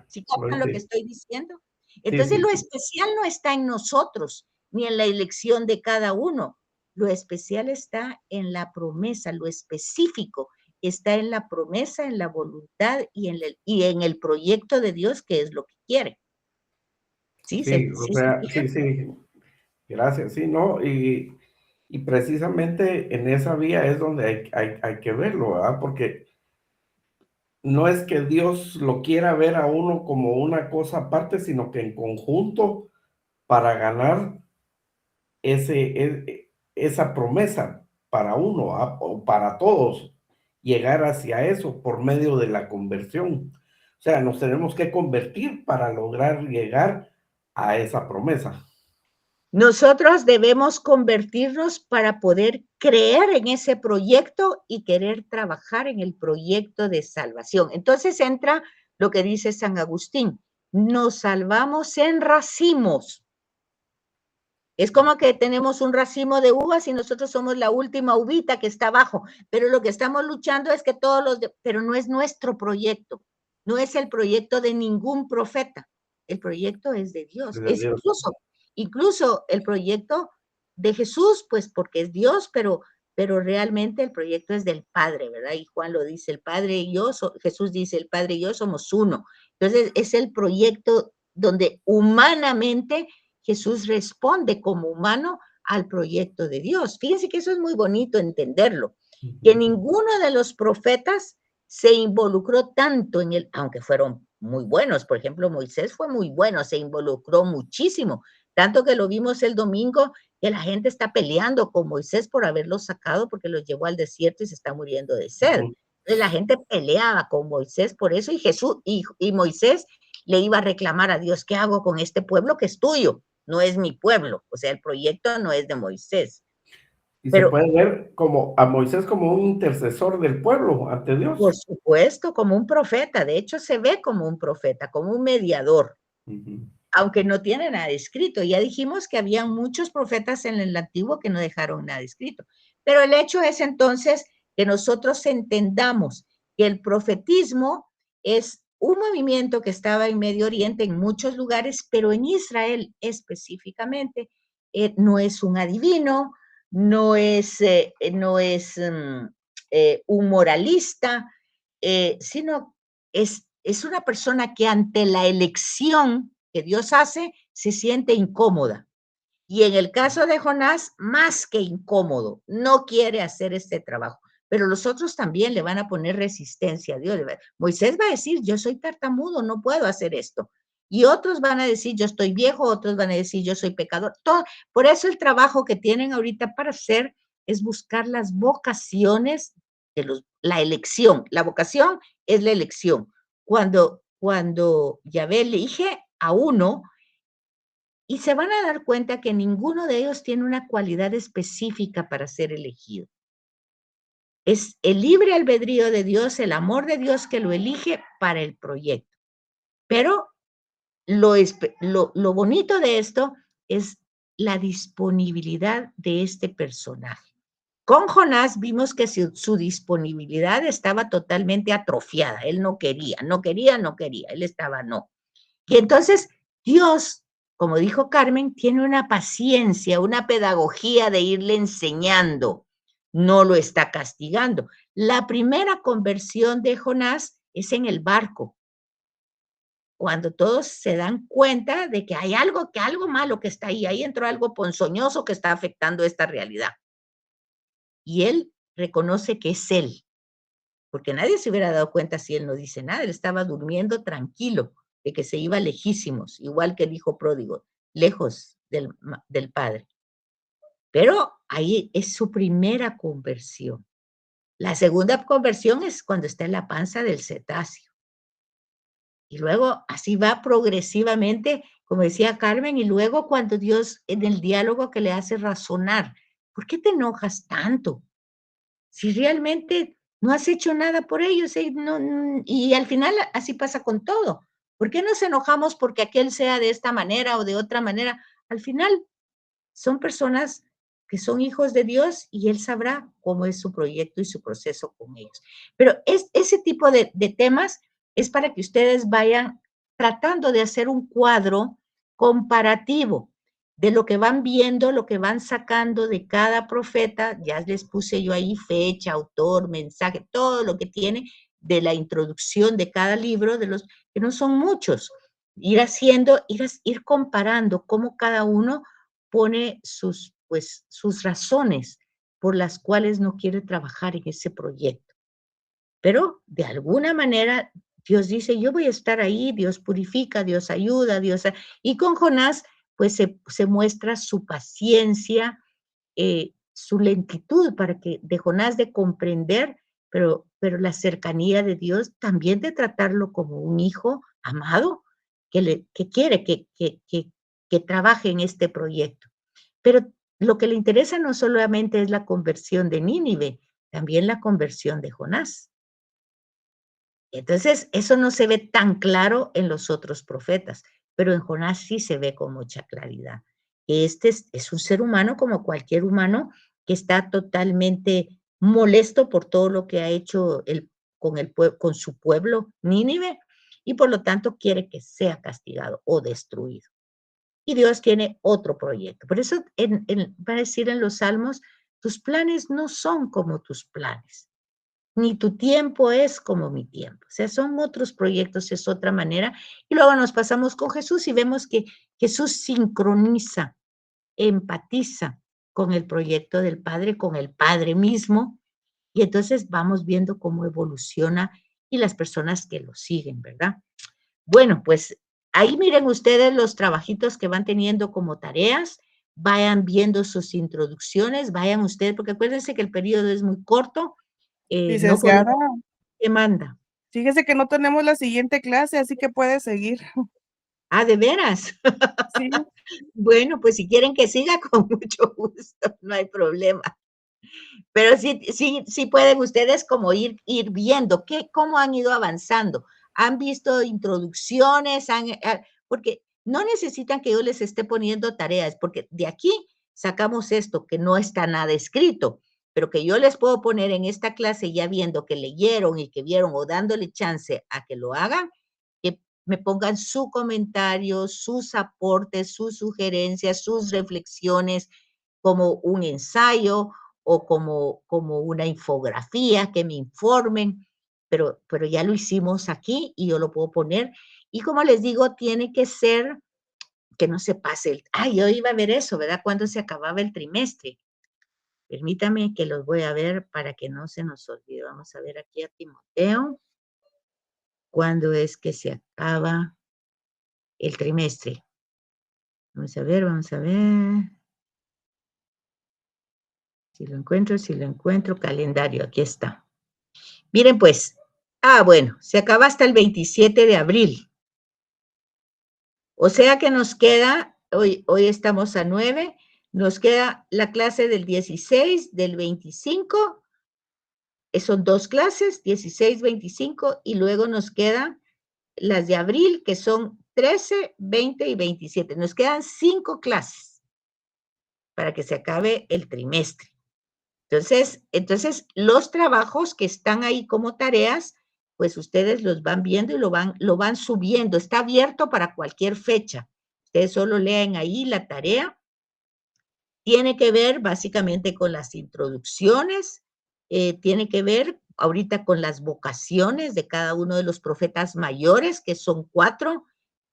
¿Sí capta lo que estoy diciendo? Entonces lo especial no está en nosotros, ni en la elección de cada uno. Lo especial está en la promesa, lo específico está en la promesa, en la voluntad y en el proyecto de Dios, que es lo que quiere. Sí, gracias, sí, ¿no? Y precisamente en esa vía es donde hay que verlo, ¿verdad? Porque no es que Dios lo quiera ver a uno como una cosa aparte, sino que en conjunto para ganar esa promesa para uno, o para todos, llegar hacia eso por medio de la conversión. O sea, nos tenemos que convertir para lograr llegar a esa promesa. Nosotros debemos convertirnos para poder creer en ese proyecto y querer trabajar en el proyecto de salvación. Entonces entra lo que dice San Agustín, nos salvamos en racimos. Es como que tenemos un racimo de uvas y nosotros somos la última uvita que está abajo, pero lo que estamos luchando es que pero no es nuestro proyecto, no es el proyecto de ningún profeta, el proyecto es de Dios, es incluso el proyecto de Jesús, pues porque es Dios, pero realmente el proyecto es del Padre, ¿verdad? Y Juan lo dice, el Padre y yo, Jesús dice, el Padre y yo somos uno. Entonces es el proyecto donde humanamente Jesús responde como humano al proyecto de Dios. Fíjense que eso es muy bonito entenderlo, que ninguno de los profetas se involucró tanto en él, aunque fueron muy buenos. Por ejemplo, Moisés fue muy bueno, se involucró muchísimo, tanto que lo vimos el domingo, que la gente está peleando con Moisés por haberlo sacado porque los llevó al desierto y se está muriendo de sed. Entonces la gente peleaba con Moisés por eso, y Jesús y Moisés le iba a reclamar a Dios: ¿qué hago con este pueblo que es tuyo? No es mi pueblo. O sea, el proyecto no es de Moisés. Y Pero se puede ver como a Moisés como un intercesor del pueblo ante Dios. por supuesto, como un profeta. De hecho, se ve como un profeta, como un mediador, aunque no tiene nada escrito. Ya dijimos que había muchos profetas en el Antiguo que no dejaron nada escrito. Pero el hecho es entonces que nosotros entendamos que el profetismo es un movimiento que estaba en Medio Oriente, en muchos lugares, pero en Israel específicamente no es un adivino, no es un moralista, sino es una persona que ante la elección que Dios hace se siente incómoda. Y en el caso de Jonás, más que incómodo, no quiere hacer este trabajo. Pero los otros también le van a poner resistencia a Dios. Moisés va a decir: yo soy tartamudo, no puedo hacer esto. Y otros van a decir: yo estoy viejo, otros van a decir: yo soy pecador. Todo. Por eso el trabajo que tienen ahorita para hacer es buscar las vocaciones, la elección. La vocación es la elección. Cuando Yahvé elige a uno, y se van a dar cuenta que ninguno de ellos tiene una cualidad específica para ser elegido. Es el libre albedrío de Dios, el amor de Dios que lo elige para el proyecto. Pero lo bonito de esto es la disponibilidad de este personaje. Con Jonás vimos que su disponibilidad estaba totalmente atrofiada. Él no quería. Él estaba no. Y entonces Dios, como dijo Carmen, tiene una paciencia, una pedagogía de irle enseñando. No lo está castigando. La primera conversión de Jonás es en el barco, cuando todos se dan cuenta de que hay algo malo que está ahí. Ahí entró algo ponzoñoso que está afectando esta realidad. Y él reconoce que es él, porque nadie se hubiera dado cuenta si él no dice nada. Él estaba durmiendo tranquilo, de que se iba lejísimos, igual que el hijo pródigo, lejos del padre. Pero ahí es su primera conversión. La segunda conversión es cuando está en la panza del cetáceo. Y luego así va progresivamente, como decía Carmen, y luego cuando Dios, en el diálogo que le hace razonar: ¿por qué te enojas tanto? Si realmente no has hecho nada por ellos, y al final así pasa con todo. ¿Por qué nos enojamos porque aquel sea de esta manera o de otra manera? Al final son personas que son hijos de Dios y Él sabrá cómo es su proyecto y su proceso con ellos. Pero ese tipo de temas es para que ustedes vayan tratando de hacer un cuadro comparativo de lo que van viendo, lo que van sacando de cada profeta. Ya les puse yo ahí fecha, autor, mensaje, todo lo que tiene de la introducción de cada libro, de los que no son muchos. Ir comparando cómo cada uno pone sus razones por las cuales no quiere trabajar en ese proyecto. Pero de alguna manera Dios dice: yo voy a estar ahí, Dios purifica, Dios ayuda, y con Jonás pues se muestra su paciencia, su lentitud para que de Jonás de comprender, pero la cercanía de Dios, también de tratarlo como un hijo amado que quiere que trabaje en este proyecto. Pero lo que le interesa no solamente es la conversión de Nínive, también la conversión de Jonás. Entonces, eso no se ve tan claro en los otros profetas, pero en Jonás sí se ve con mucha claridad. Este es un ser humano como cualquier humano que está totalmente molesto por todo lo que ha hecho con su pueblo Nínive, y por lo tanto quiere que sea castigado o destruido. Y Dios tiene otro proyecto. Por eso va a decir en los Salmos: tus planes no son como tus planes, ni tu tiempo es como mi tiempo. O sea, son otros proyectos, es otra manera. Y luego nos pasamos con Jesús y vemos que Jesús sincroniza, empatiza con el proyecto del Padre, con el Padre mismo, Y entonces vamos viendo cómo evoluciona y las personas que lo siguen, ¿verdad? Bueno, pues ahí miren ustedes los trabajitos que van teniendo como tareas, vayan viendo sus introducciones, vayan ustedes, porque acuérdense que el periodo es muy corto, no podemos, Licenciada, ¿qué manda? fíjese que no tenemos la siguiente clase, así que puede seguir. Ah, ¿de veras? Sí, Bueno, pues si quieren que siga, con mucho gusto, no hay problema. Pero sí pueden ustedes como ir viendo cómo han ido avanzando. Han visto introducciones, porque no necesitan que yo les esté poniendo tareas, porque de aquí sacamos esto, que no está nada escrito, pero que yo les puedo poner en esta clase ya viendo que leyeron y que vieron o dándole chance a que lo hagan, que me pongan su comentario, sus aportes, sus sugerencias, sus reflexiones, como un ensayo o como una infografía, que me informen, pero ya lo hicimos aquí y yo lo puedo poner. Y como les digo, tiene que ser que no se pase yo iba a ver eso, ¿verdad? Cuando se acababa el trimestre. Permítame que los voy a ver para que no se nos olvide. Vamos a ver aquí a Timoteo. ¿Cuándo es que se acaba el trimestre? Vamos a ver. Si lo encuentro, calendario, aquí está. Miren pues, bueno, se acaba hasta el 27 de abril. O sea que nos queda, hoy estamos a 9, nos queda la clase del 16, del 25, son 2 clases, 16, 25, y luego nos quedan las de abril, que son 13, 20 y 27. Nos quedan 5 clases para que se acabe el trimestre. Entonces, los trabajos que están ahí como tareas, pues ustedes los van viendo y lo van subiendo. Está abierto para cualquier fecha. Ustedes solo leen ahí la tarea. Tiene que ver básicamente con las introducciones, tiene que ver ahorita con las vocaciones de cada uno de los profetas mayores, que son 4,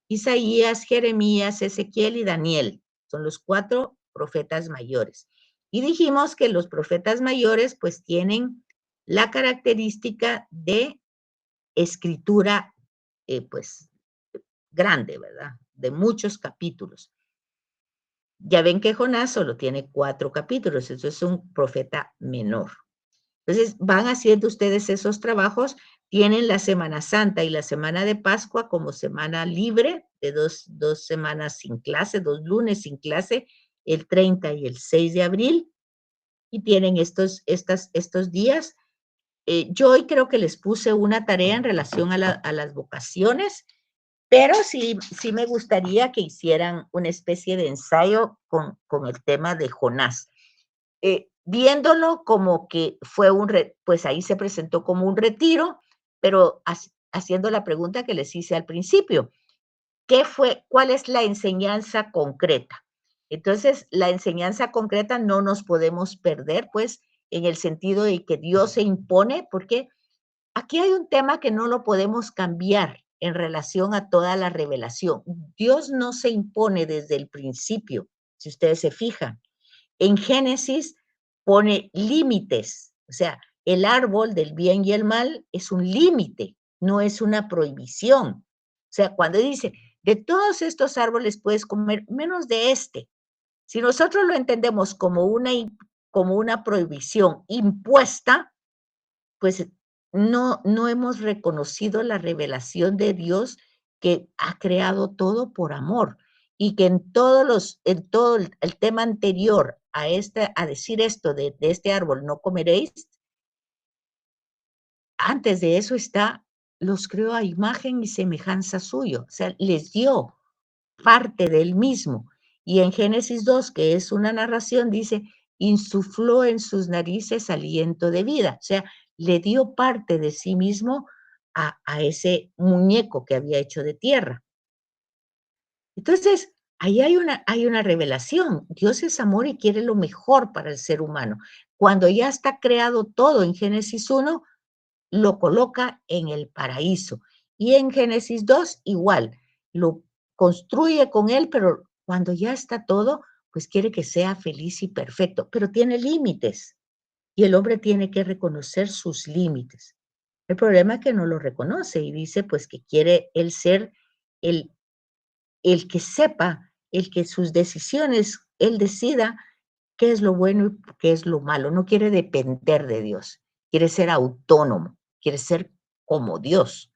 Isaías, Jeremías, Ezequiel y Daniel. Son los 4 profetas mayores. Y dijimos que los profetas mayores pues tienen la característica de escritura pues grande, ¿verdad? De muchos capítulos. Ya ven que Jonás solo tiene 4 capítulos, eso es un profeta menor. Entonces van haciendo ustedes esos trabajos, tienen la Semana Santa y la Semana de Pascua como semana libre, de dos semanas sin clase, 2 lunes sin clase, el 30 y el 6 de abril, y tienen estos días. Yo hoy creo que les puse una tarea en relación a las vocaciones, pero sí me gustaría que hicieran una especie de ensayo con el tema de Jonás. Viéndolo como que fue pues ahí se presentó como un retiro, pero haciendo la pregunta que les hice al principio, ¿cuál es la enseñanza concreta? Entonces, la enseñanza concreta no nos podemos perder, pues, en el sentido de que Dios se impone, porque aquí hay un tema que no lo podemos cambiar en relación a toda la revelación. Dios no se impone desde el principio, si ustedes se fijan. En Génesis pone límites, o sea, el árbol del bien y el mal es un límite, no es una prohibición. O sea, cuando dice, de todos estos árboles puedes comer menos de este. Si nosotros lo entendemos como una prohibición impuesta, pues no hemos reconocido la revelación de Dios, que ha creado todo por amor, y que en todo el tema anterior a decir esto de este árbol no comeréis, antes de eso los creó a imagen y semejanza suyo, o sea, les dio parte del mismo. Y en Génesis 2, que es una narración, dice, insufló en sus narices aliento de vida, o sea, le dio parte de sí mismo a ese muñeco que había hecho de tierra. Entonces, ahí hay una revelación. Dios es amor y quiere lo mejor para el ser humano. Cuando ya está creado todo en Génesis 1, lo coloca en el paraíso. Y en Génesis 2, igual, lo construye con él, pero cuando ya está todo, pues quiere que sea feliz y perfecto, pero tiene límites. Y el hombre tiene que reconocer sus límites. El problema es que no lo reconoce y dice pues que quiere él ser el que sepa, el que sus decisiones, él decida qué es lo bueno y qué es lo malo. No quiere depender de Dios, quiere ser autónomo, quiere ser como Dios.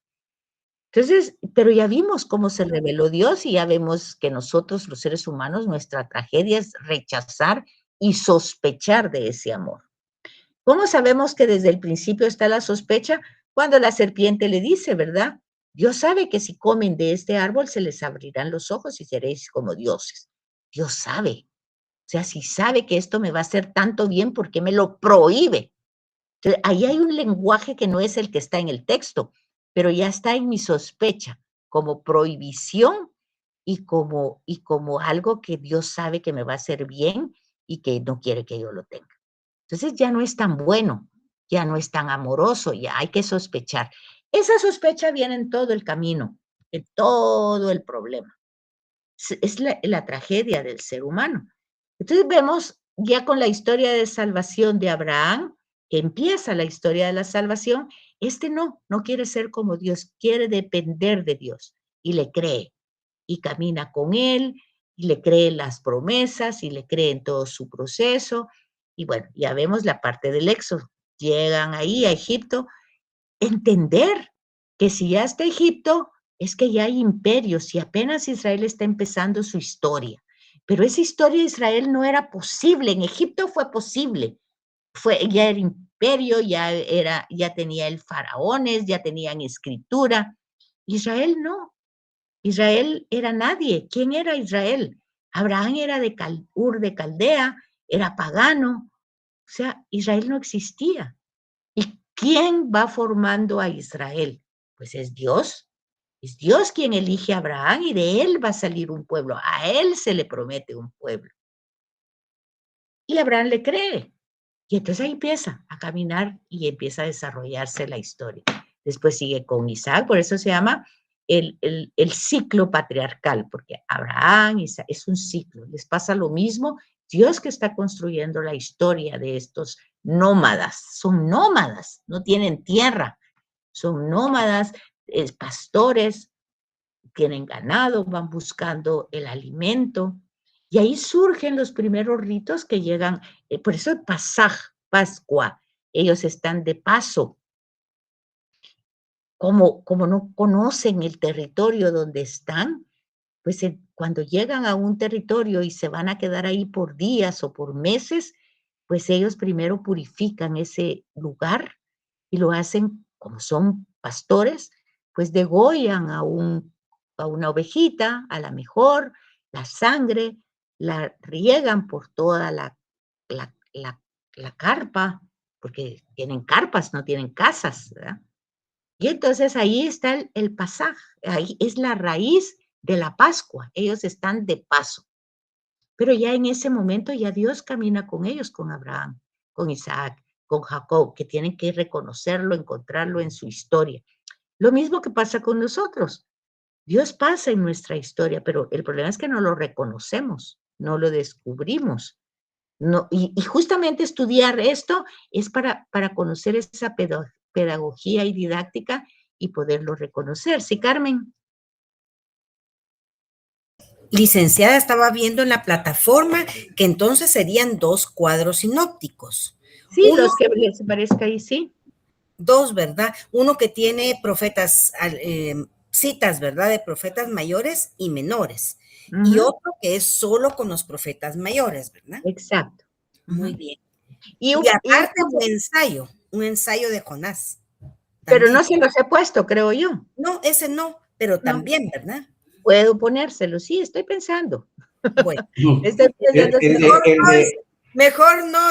Entonces, pero ya vimos cómo se reveló Dios y ya vemos que nosotros, los seres humanos, nuestra tragedia es rechazar y sospechar de ese amor. ¿Cómo sabemos que desde el principio está la sospecha? Cuando la serpiente le dice, ¿verdad? Dios sabe que si comen de este árbol se les abrirán los ojos y seréis como dioses. Dios sabe. O sea, si sabe que esto me va a hacer tanto bien, ¿por qué me lo prohíbe? Entonces, ahí hay un lenguaje que no es el que está en el texto, pero ya está en mi sospecha, como prohibición y como algo que Dios sabe que me va a hacer bien y que no quiere que yo lo tenga. Entonces ya no es tan bueno, ya no es tan amoroso, ya hay que sospechar. Esa sospecha viene en todo el camino, en todo el problema. Es la tragedia del ser humano. Entonces vemos ya con la historia de salvación de Abraham, que empieza la historia de la salvación, no quiere ser como Dios, quiere depender de Dios y le cree y camina con él y le cree las promesas y le cree en todo su proceso. Y bueno, ya vemos la parte del éxodo. Llegan ahí a Egipto, entender que si ya está Egipto, es que ya hay imperios y apenas Israel está empezando su historia. Pero esa historia de Israel no era posible. En Egipto fue posible. Ya era imperio, ya tenía el faraones, ya tenían escritura. Israel no. Israel era nadie. ¿Quién era Israel? Abraham era de Ur de Caldea, era pagano. O sea, Israel no existía. ¿Y quién va formando a Israel? Pues es Dios. Es Dios quien elige a Abraham y de él va a salir un pueblo. A él se le promete un pueblo. Y Abraham le cree. Y entonces ahí empieza a caminar y empieza a desarrollarse la historia. Después sigue con Isaac, por eso se llama el ciclo patriarcal, porque Abraham, Isaac, es un ciclo. Les pasa lo mismo. Dios que está construyendo la historia de estos nómadas. Son nómadas, no tienen tierra. Son nómadas, pastores, tienen ganado, van buscando el alimento. Y ahí surgen los primeros ritos que llegan, por eso el Pasaj, Pascua, ellos están de paso. Como no conocen el territorio donde están, pues cuando llegan a un territorio y se van a quedar ahí por días o por meses, pues ellos primero purifican ese lugar y lo hacen, como son pastores, pues degollan a una ovejita, a la mejor, la sangre, la riegan por toda la carpa, porque tienen carpas, no tienen casas, ¿verdad? Y entonces ahí está el pasaje, ahí es la raíz de la Pascua, ellos están de paso. Pero ya en ese momento ya Dios camina con ellos, con Abraham, con Isaac, con Jacob, que tienen que reconocerlo, encontrarlo en su historia. Lo mismo que pasa con nosotros. Dios pasa en nuestra historia, pero el problema es que no lo reconocemos, no lo descubrimos. No, y justamente estudiar esto es para conocer esa pedagogía y didáctica y poderlo reconocer. Sí, Carmen. Licenciada, estaba viendo en la plataforma que entonces serían 2 cuadros sinópticos. Sí, los que les parezca ahí, sí. 2, ¿verdad? Uno que tiene profetas, citas, ¿verdad? De profetas mayores y menores. Y otro que es solo con los profetas mayores, ¿verdad? Exacto. Muy bien. Y aparte un ensayo de Jonás. Pero no se los he puesto, creo yo. No, ese no, pero también, ¿verdad? Puedo ponérselo, sí, estoy pensando. Bueno, estoy pensando mejor no.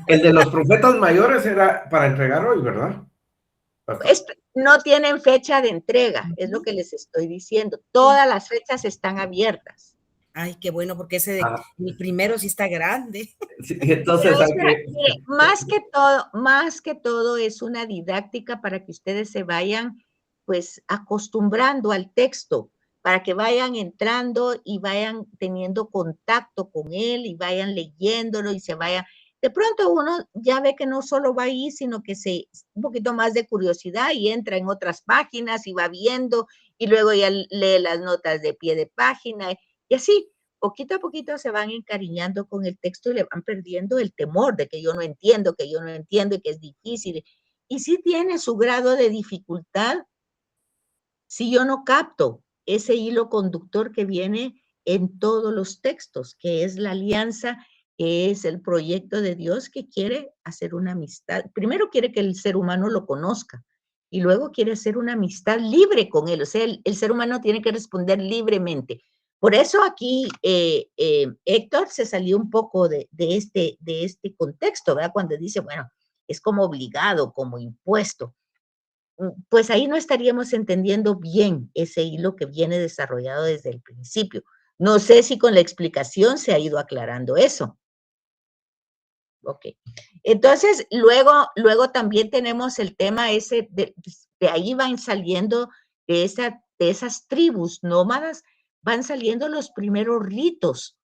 El de los profetas mayores era para entregar hoy, ¿verdad? No tienen fecha de entrega, es lo que les estoy diciendo. Todas las fechas están abiertas. Ay, qué bueno, porque el primero sí está grande. Sí, entonces más que todo es una didáctica para que ustedes se vayan pues acostumbrando al texto, para que vayan entrando y vayan teniendo contacto con él y vayan leyéndolo y se vayan. de pronto uno ya ve que no solo va ahí, sino que un poquito más de curiosidad y entra en otras páginas y va viendo y luego ya lee las notas de pie de página y así, poquito a poquito se van encariñando con el texto y le van perdiendo el temor de que yo no entiendo y que es difícil. Y sí tiene su grado de dificultad si yo no capto ese hilo conductor que viene en todos los textos, que es la alianza, que es el proyecto de Dios que quiere hacer una amistad. Primero quiere que el ser humano lo conozca y luego quiere hacer una amistad libre con él. O sea, el ser humano tiene que responder libremente. Por eso aquí Héctor se salió un poco de este contexto, ¿verdad? Cuando dice, bueno, es como obligado, como impuesto. Pues ahí no estaríamos entendiendo bien ese hilo que viene desarrollado desde el principio. No sé si con la explicación se ha ido aclarando eso. Ok. Entonces, luego también tenemos el tema ese, de ahí van saliendo, de esas tribus nómadas, van saliendo los primeros ritos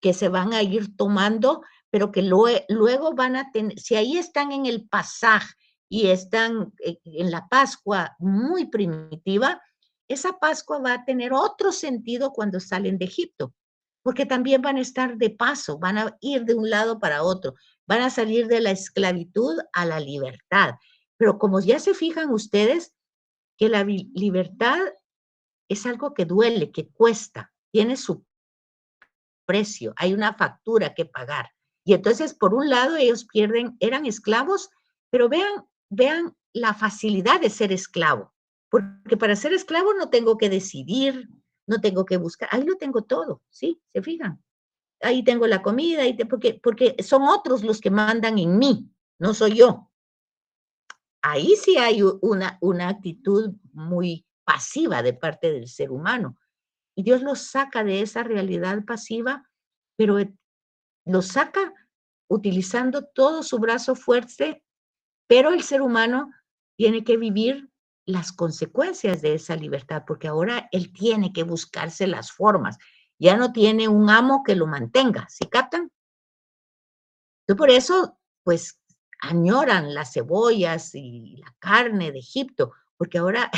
que se van a ir tomando, pero que luego van a tener, si ahí están en el pasaje y están en la Pascua muy primitiva, esa Pascua va a tener otro sentido cuando salen de Egipto, porque también van a estar de paso, van a ir de un lado para otro, van a salir de la esclavitud a la libertad. Pero como ya se fijan ustedes, que la libertad es algo que duele, que cuesta, tiene su precio, hay una factura que pagar. Y entonces, por un lado, ellos eran esclavos, pero vean la facilidad de ser esclavo. Porque para ser esclavo no tengo que decidir, no tengo que buscar, ahí lo tengo todo, ¿sí? ¿Se fijan? Ahí tengo la comida, porque son otros los que mandan en mí, no soy yo. Ahí sí hay una actitud muy pasiva de parte del ser humano. Y Dios los saca de esa realidad pasiva, pero los saca utilizando todo su brazo fuerte, pero el ser humano tiene que vivir las consecuencias de esa libertad, porque ahora él tiene que buscarse las formas. Ya no tiene un amo que lo mantenga, ¿sí captan? Entonces, por eso, pues, añoran las cebollas y la carne de Egipto, porque ahora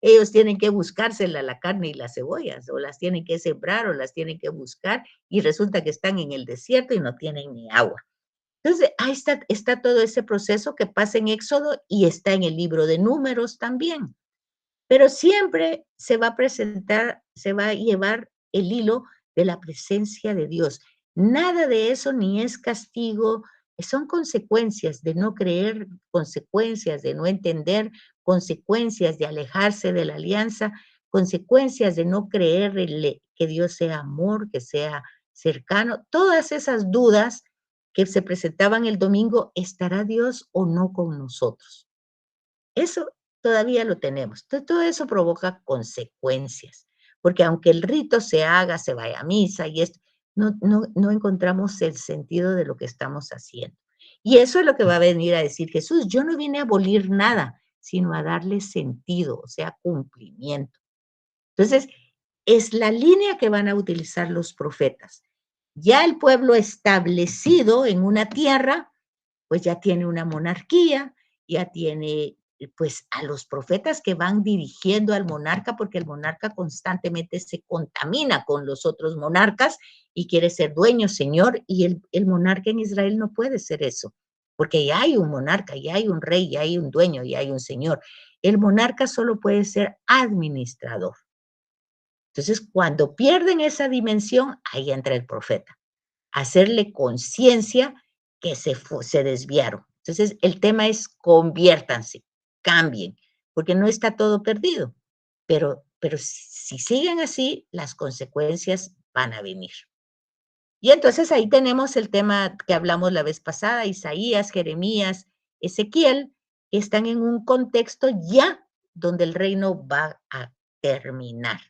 ellos tienen que buscársela la carne y las cebollas, o las tienen que sembrar o las tienen que buscar, y resulta que están en el desierto y no tienen ni agua. Entonces, ahí está todo ese proceso que pasa en Éxodo y está en el libro de Números también. Pero siempre se va a presentar, se va a llevar el hilo de la presencia de Dios. Nada de eso ni es castigo, son consecuencias de no creer, consecuencias de no entender, consecuencias de alejarse de la alianza, consecuencias de no creerle que Dios sea amor, que sea cercano. Todas esas dudas que se presentaban el domingo, ¿estará Dios o no con nosotros? Eso todavía lo tenemos. Entonces, todo eso provoca consecuencias, porque aunque el rito se haga, se vaya a misa y esto, no encontramos el sentido de lo que estamos haciendo. Y eso es lo que va a venir a decir Jesús. Yo no vine a abolir nada, sino a darle sentido, o sea, cumplimiento. Entonces, es la línea que van a utilizar los profetas. Ya el pueblo establecido en una tierra, pues ya tiene una monarquía, ya tiene pues a los profetas que van dirigiendo al monarca, porque el monarca constantemente se contamina con los otros monarcas y quiere ser dueño, señor, y el monarca en Israel no puede ser eso, porque ya hay un monarca, ya hay un rey, ya hay un dueño, ya hay un señor. El monarca solo puede ser administrador. Entonces, cuando pierden esa dimensión, ahí entra el profeta, hacerle conciencia que se desviaron. Entonces, el tema es conviértanse, cambien, porque no está todo perdido, pero si siguen así, las consecuencias van a venir. Y entonces ahí tenemos el tema que hablamos la vez pasada, Isaías, Jeremías, Ezequiel, que están en un contexto ya donde el reino va a terminar.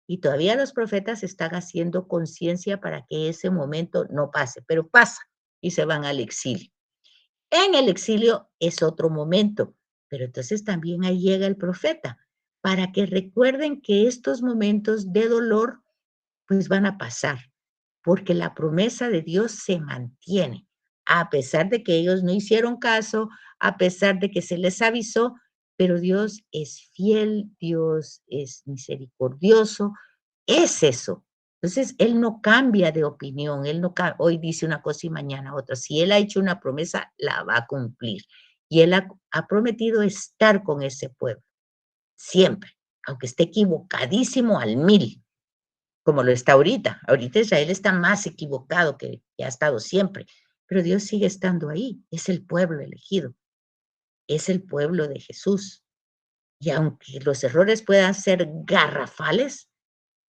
Y todavía los profetas están haciendo conciencia para que ese momento no pase, pero pasa y se van al exilio. En el exilio es otro momento, pero entonces también ahí llega el profeta para que recuerden que estos momentos de dolor pues van a pasar, porque la promesa de Dios se mantiene. a pesar de que ellos no hicieron caso, a pesar de que se les avisó, pero Dios es fiel, Dios es misericordioso, es eso. Entonces, Él no cambia de opinión, Él no hoy dice una cosa y mañana otra. Si Él ha hecho una promesa, la va a cumplir. Y Él ha prometido estar con ese pueblo, siempre, aunque esté equivocadísimo al 1000, como lo está ahorita. Ahorita Israel está más equivocado que ha estado siempre, pero Dios sigue estando ahí. Es el pueblo elegido, es el pueblo de Jesús. Y aunque los errores puedan ser garrafales,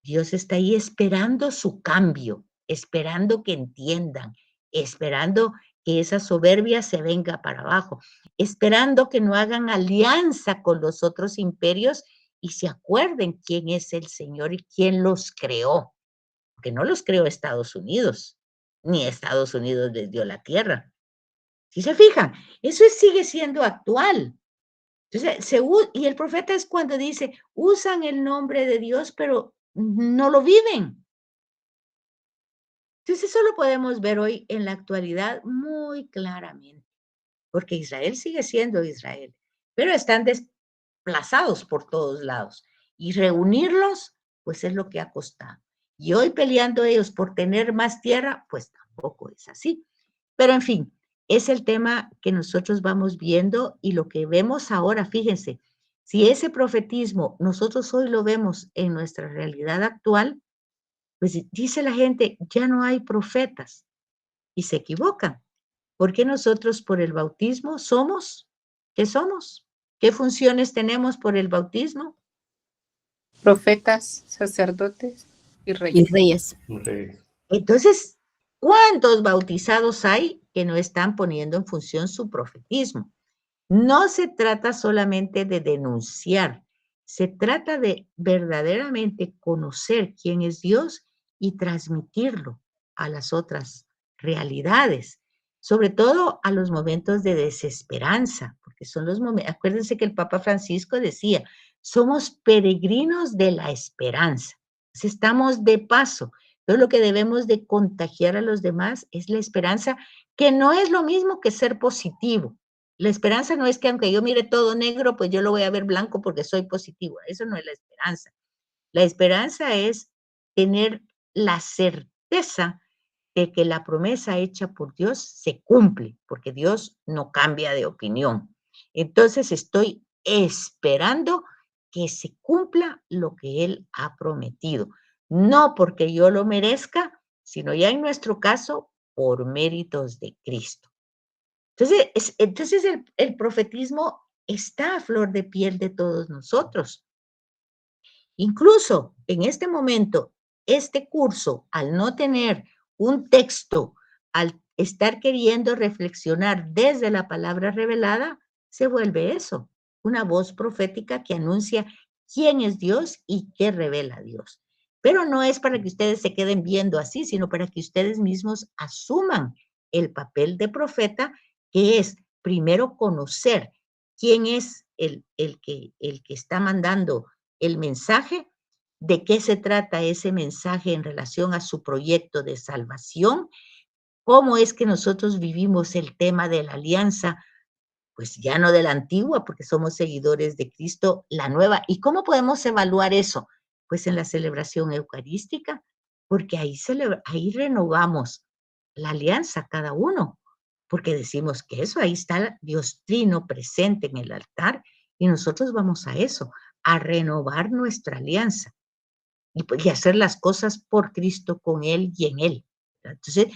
Dios está ahí esperando su cambio, esperando que entiendan, esperando que esa soberbia se venga para abajo, esperando que no hagan alianza con los otros imperios y se acuerden quién es el Señor y quién los creó. Porque no los creó Estados Unidos, ni Estados Unidos les dio la tierra. ¿Sí se fijan? Eso sigue siendo actual. Entonces, y el profeta es cuando dice, usan el nombre de Dios, pero no lo viven. Entonces, eso lo podemos ver hoy en la actualidad muy claramente, porque Israel sigue siendo Israel, pero están desplazados por todos lados. Y reunirlos, pues es lo que ha costado. Y hoy peleando ellos por tener más tierra, pues tampoco es así. Pero en fin, es el tema que nosotros vamos viendo y lo que vemos ahora, fíjense, si ese profetismo nosotros hoy lo vemos en nuestra realidad actual, pues dice la gente, ya no hay profetas y se equivocan. Porque nosotros por el bautismo somos, ¿qué somos? ¿Qué funciones tenemos por el bautismo? Profetas, sacerdotes y reyes. Entonces, ¿cuántos bautizados hay que no están poniendo en función su profetismo? No se trata solamente de denunciar, se trata de verdaderamente conocer quién es Dios y transmitirlo a las otras realidades, sobre todo a los momentos de desesperanza, porque son los momentos, acuérdense que el Papa Francisco decía, somos peregrinos de la esperanza, entonces estamos de paso, entonces lo que debemos de contagiar a los demás es la esperanza, que no es lo mismo que ser positivo. La esperanza no es que aunque yo mire todo negro, pues yo lo voy a ver blanco porque soy positivo. Eso no es la esperanza. La esperanza es tener la certeza de que la promesa hecha por Dios se cumple, porque Dios no cambia de opinión. Entonces estoy esperando que se cumpla lo que Él ha prometido. No porque yo lo merezca, sino ya en nuestro caso, por méritos de Cristo. Entonces el profetismo está a flor de piel de todos nosotros. Incluso en este momento, este curso, al no tener un texto, al estar queriendo reflexionar desde la palabra revelada, se vuelve eso, una voz profética que anuncia quién es Dios y qué revela Dios. Pero no es para que ustedes se queden viendo así, sino para que ustedes mismos asuman el papel de profeta, que es primero conocer quién es el que está mandando el mensaje, de qué se trata ese mensaje en relación a su proyecto de salvación, cómo es que nosotros vivimos el tema de la alianza, pues ya no de la antigua, porque somos seguidores de Cristo, la nueva. ¿Y cómo podemos evaluar eso? Pues en la celebración eucarística, porque ahí renovamos la alianza cada uno, porque decimos que eso, ahí está Dios Trino presente en el altar, y nosotros vamos a eso, a renovar nuestra alianza y hacer las cosas por Cristo, con Él y en Él. Entonces,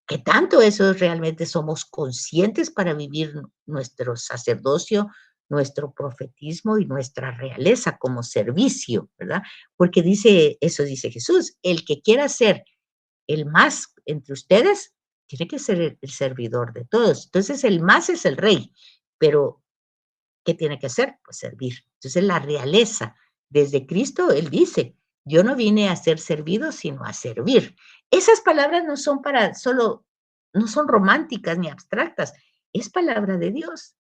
¿qué tanto eso realmente somos conscientes para vivir nuestro sacerdocio, nuestro profetismo y nuestra realeza como servicio, ¿verdad? Porque eso dice Jesús, el que quiera ser el más entre ustedes, tiene que ser el servidor de todos. Entonces, el más es el rey, pero ¿qué tiene que hacer? Pues servir. Entonces, la realeza, desde Cristo, Él dice, yo no vine a ser servido, sino a servir. Esas palabras no son no son románticas ni abstractas, es palabra de Dios.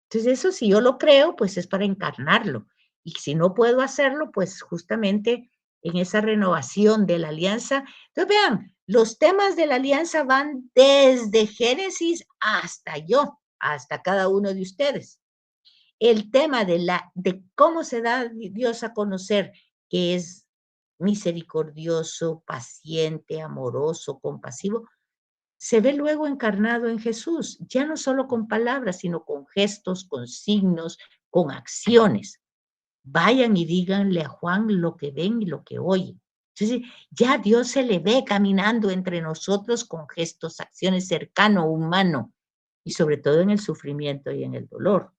Entonces, eso si yo lo creo, pues es para encarnarlo. Y si no puedo hacerlo, pues justamente en esa renovación de la alianza. Entonces, vean, Los temas de la alianza van desde Génesis hasta cada uno de ustedes. El tema de cómo se da Dios a conocer que es misericordioso, paciente, amoroso, compasivo, se ve luego encarnado en Jesús, ya no solo con palabras, sino con gestos, con signos, con acciones. Vayan y díganle a Juan lo que ven y lo que oyen. Entonces, ya Dios se le ve caminando entre nosotros con gestos, acciones, cercano, humano, y sobre todo en el sufrimiento y en el dolor.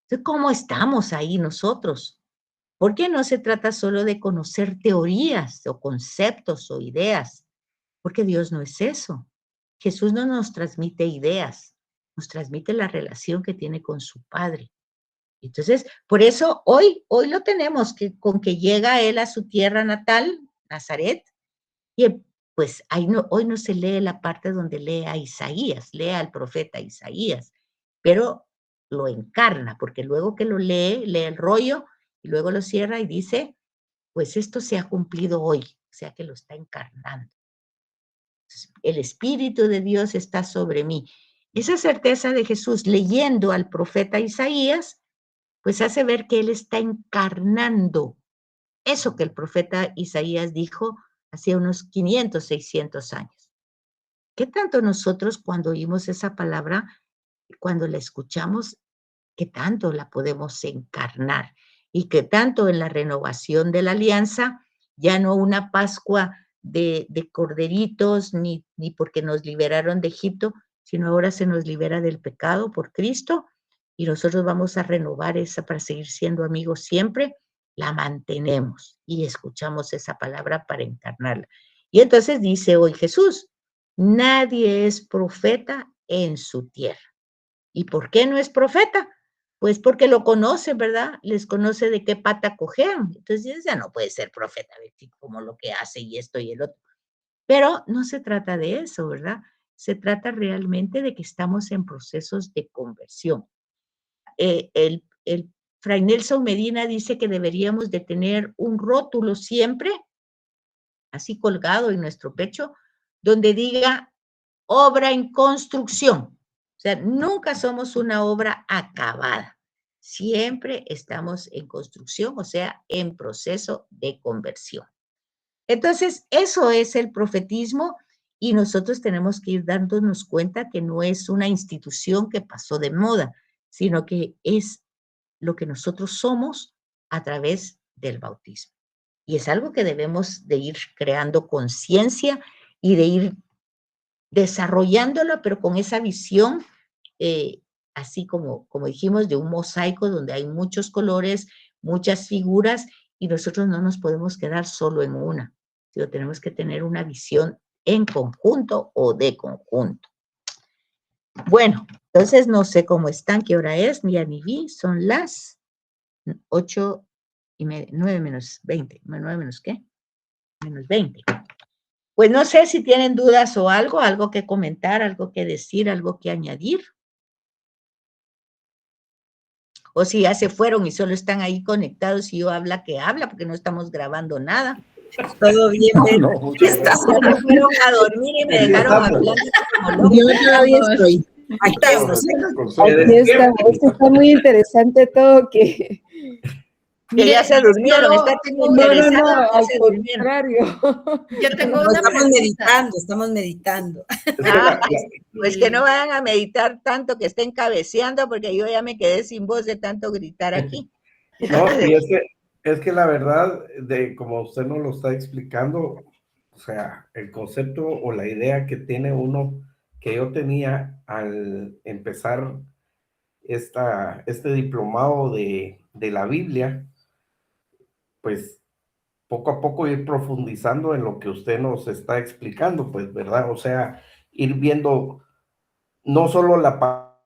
Entonces, ¿cómo estamos ahí nosotros? Porque no se trata solo de conocer teorías o conceptos o ideas, porque Dios no es eso. Jesús no nos transmite ideas, nos transmite la relación que tiene con su Padre. Entonces, por eso hoy lo tenemos, con que llega él a su tierra natal, Nazaret, y pues hoy no se lee la parte donde lee a Isaías, lee al profeta Isaías, pero lo encarna, porque luego que lo lee el rollo y luego lo cierra y dice, pues esto se ha cumplido hoy, o sea que lo está encarnando. El Espíritu de Dios está sobre mí. Esa certeza de Jesús leyendo al profeta Isaías, pues hace ver que él está encarnando eso que el profeta Isaías dijo hace unos 500, 600 años. ¿Qué tanto nosotros cuando oímos esa palabra, cuando la escuchamos, qué tanto la podemos encarnar? Y qué tanto en la renovación de la alianza, ya no una Pascua de corderitos, ni porque nos liberaron de Egipto, sino ahora se nos libera del pecado por Cristo, y nosotros vamos a renovar esa para seguir siendo amigos siempre, la mantenemos y escuchamos esa palabra para encarnarla. Y entonces dice hoy Jesús, nadie es profeta en su tierra. ¿Y por qué no es profeta? Pues porque lo conoce, ¿verdad? Les conoce de qué pata cojean. Entonces ya no puede ser profeta, como lo que hace y esto y el otro. Pero no se trata de eso, ¿verdad? Se trata realmente de que estamos en procesos de conversión. El Fray Nelson Medina dice que deberíamos de tener un rótulo siempre, así colgado en nuestro pecho, donde diga obra en construcción. O sea, nunca somos una obra acabada. Siempre estamos en construcción, o sea, en proceso de conversión. Entonces, eso es el profetismo y nosotros tenemos que ir dándonos cuenta que no es una institución que pasó de moda, sino que es lo que nosotros somos a través del bautismo. Y es algo que debemos de ir creando conciencia y de ir desarrollándolo, pero con esa visión, así como dijimos, de un mosaico donde hay muchos colores, muchas figuras, y nosotros no nos podemos quedar solo en una, sino tenemos que tener una visión en conjunto o de conjunto. Bueno, entonces no sé cómo están, qué hora es, ni vi, son las 8:30, 9 menos 20, ¿9 menos qué? Menos 20. Pues no sé si tienen dudas o algo que comentar, algo que decir, algo que añadir. O si ya se fueron y solo están ahí conectados y yo habla, porque no estamos grabando nada. Todo bien, pero no fueron a dormir y me dejaron hablando. Yo todavía estoy. Ahí estamos. Está muy interesante todo que ya se durmieron, está No, al contrario. Yo tengo una pregunta. Estamos meditando. Pues que no vayan a meditar tanto, que estén cabeceando, porque yo ya me quedé sin voz de tanto gritar aquí. No, y es que la verdad, como usted nos lo está explicando, o sea, el concepto o la idea que tiene uno, que yo tenía al empezar este diplomado de la Biblia, pues poco a poco ir profundizando en lo que usted nos está explicando, pues, ¿verdad? O sea, ir viendo no solo la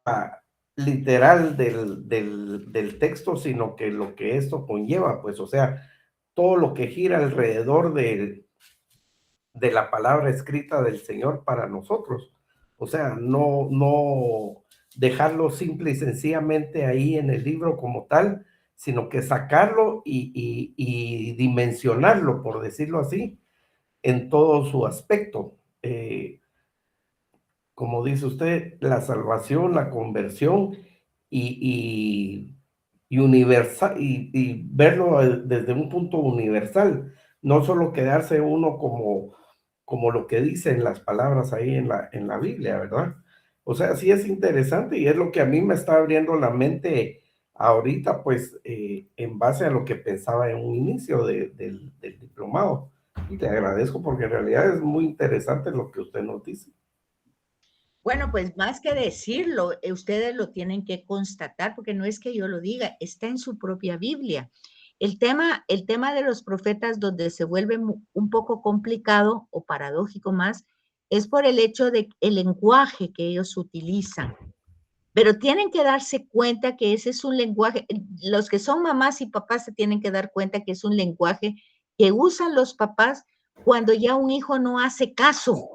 literal del texto, sino que lo que esto conlleva, pues, o sea, todo lo que gira alrededor de la palabra escrita del Señor para nosotros. O sea, no dejarlo simple y sencillamente ahí en el libro como tal, sino que sacarlo y dimensionarlo, por decirlo así, en todo su aspecto. Como dice usted, la salvación, la conversión y universal, y verlo desde un punto universal, no solo quedarse uno como lo que dicen las palabras ahí en la Biblia, ¿verdad? O sea, sí es interesante y es lo que a mí me está abriendo la mente ahorita, pues, en base a lo que pensaba en un inicio del diplomado. Y le agradezco porque en realidad es muy interesante lo que usted nos dice. Bueno, pues más que decirlo, ustedes lo tienen que constatar, porque no es que yo lo diga, está en su propia Biblia. El tema de los profetas donde se vuelve un poco complicado o paradójico más, es por el hecho de el lenguaje que ellos utilizan. Pero tienen que darse cuenta que ese es un lenguaje, los que son mamás y papás se tienen que dar cuenta que es un lenguaje que usan los papás cuando ya un hijo no hace caso.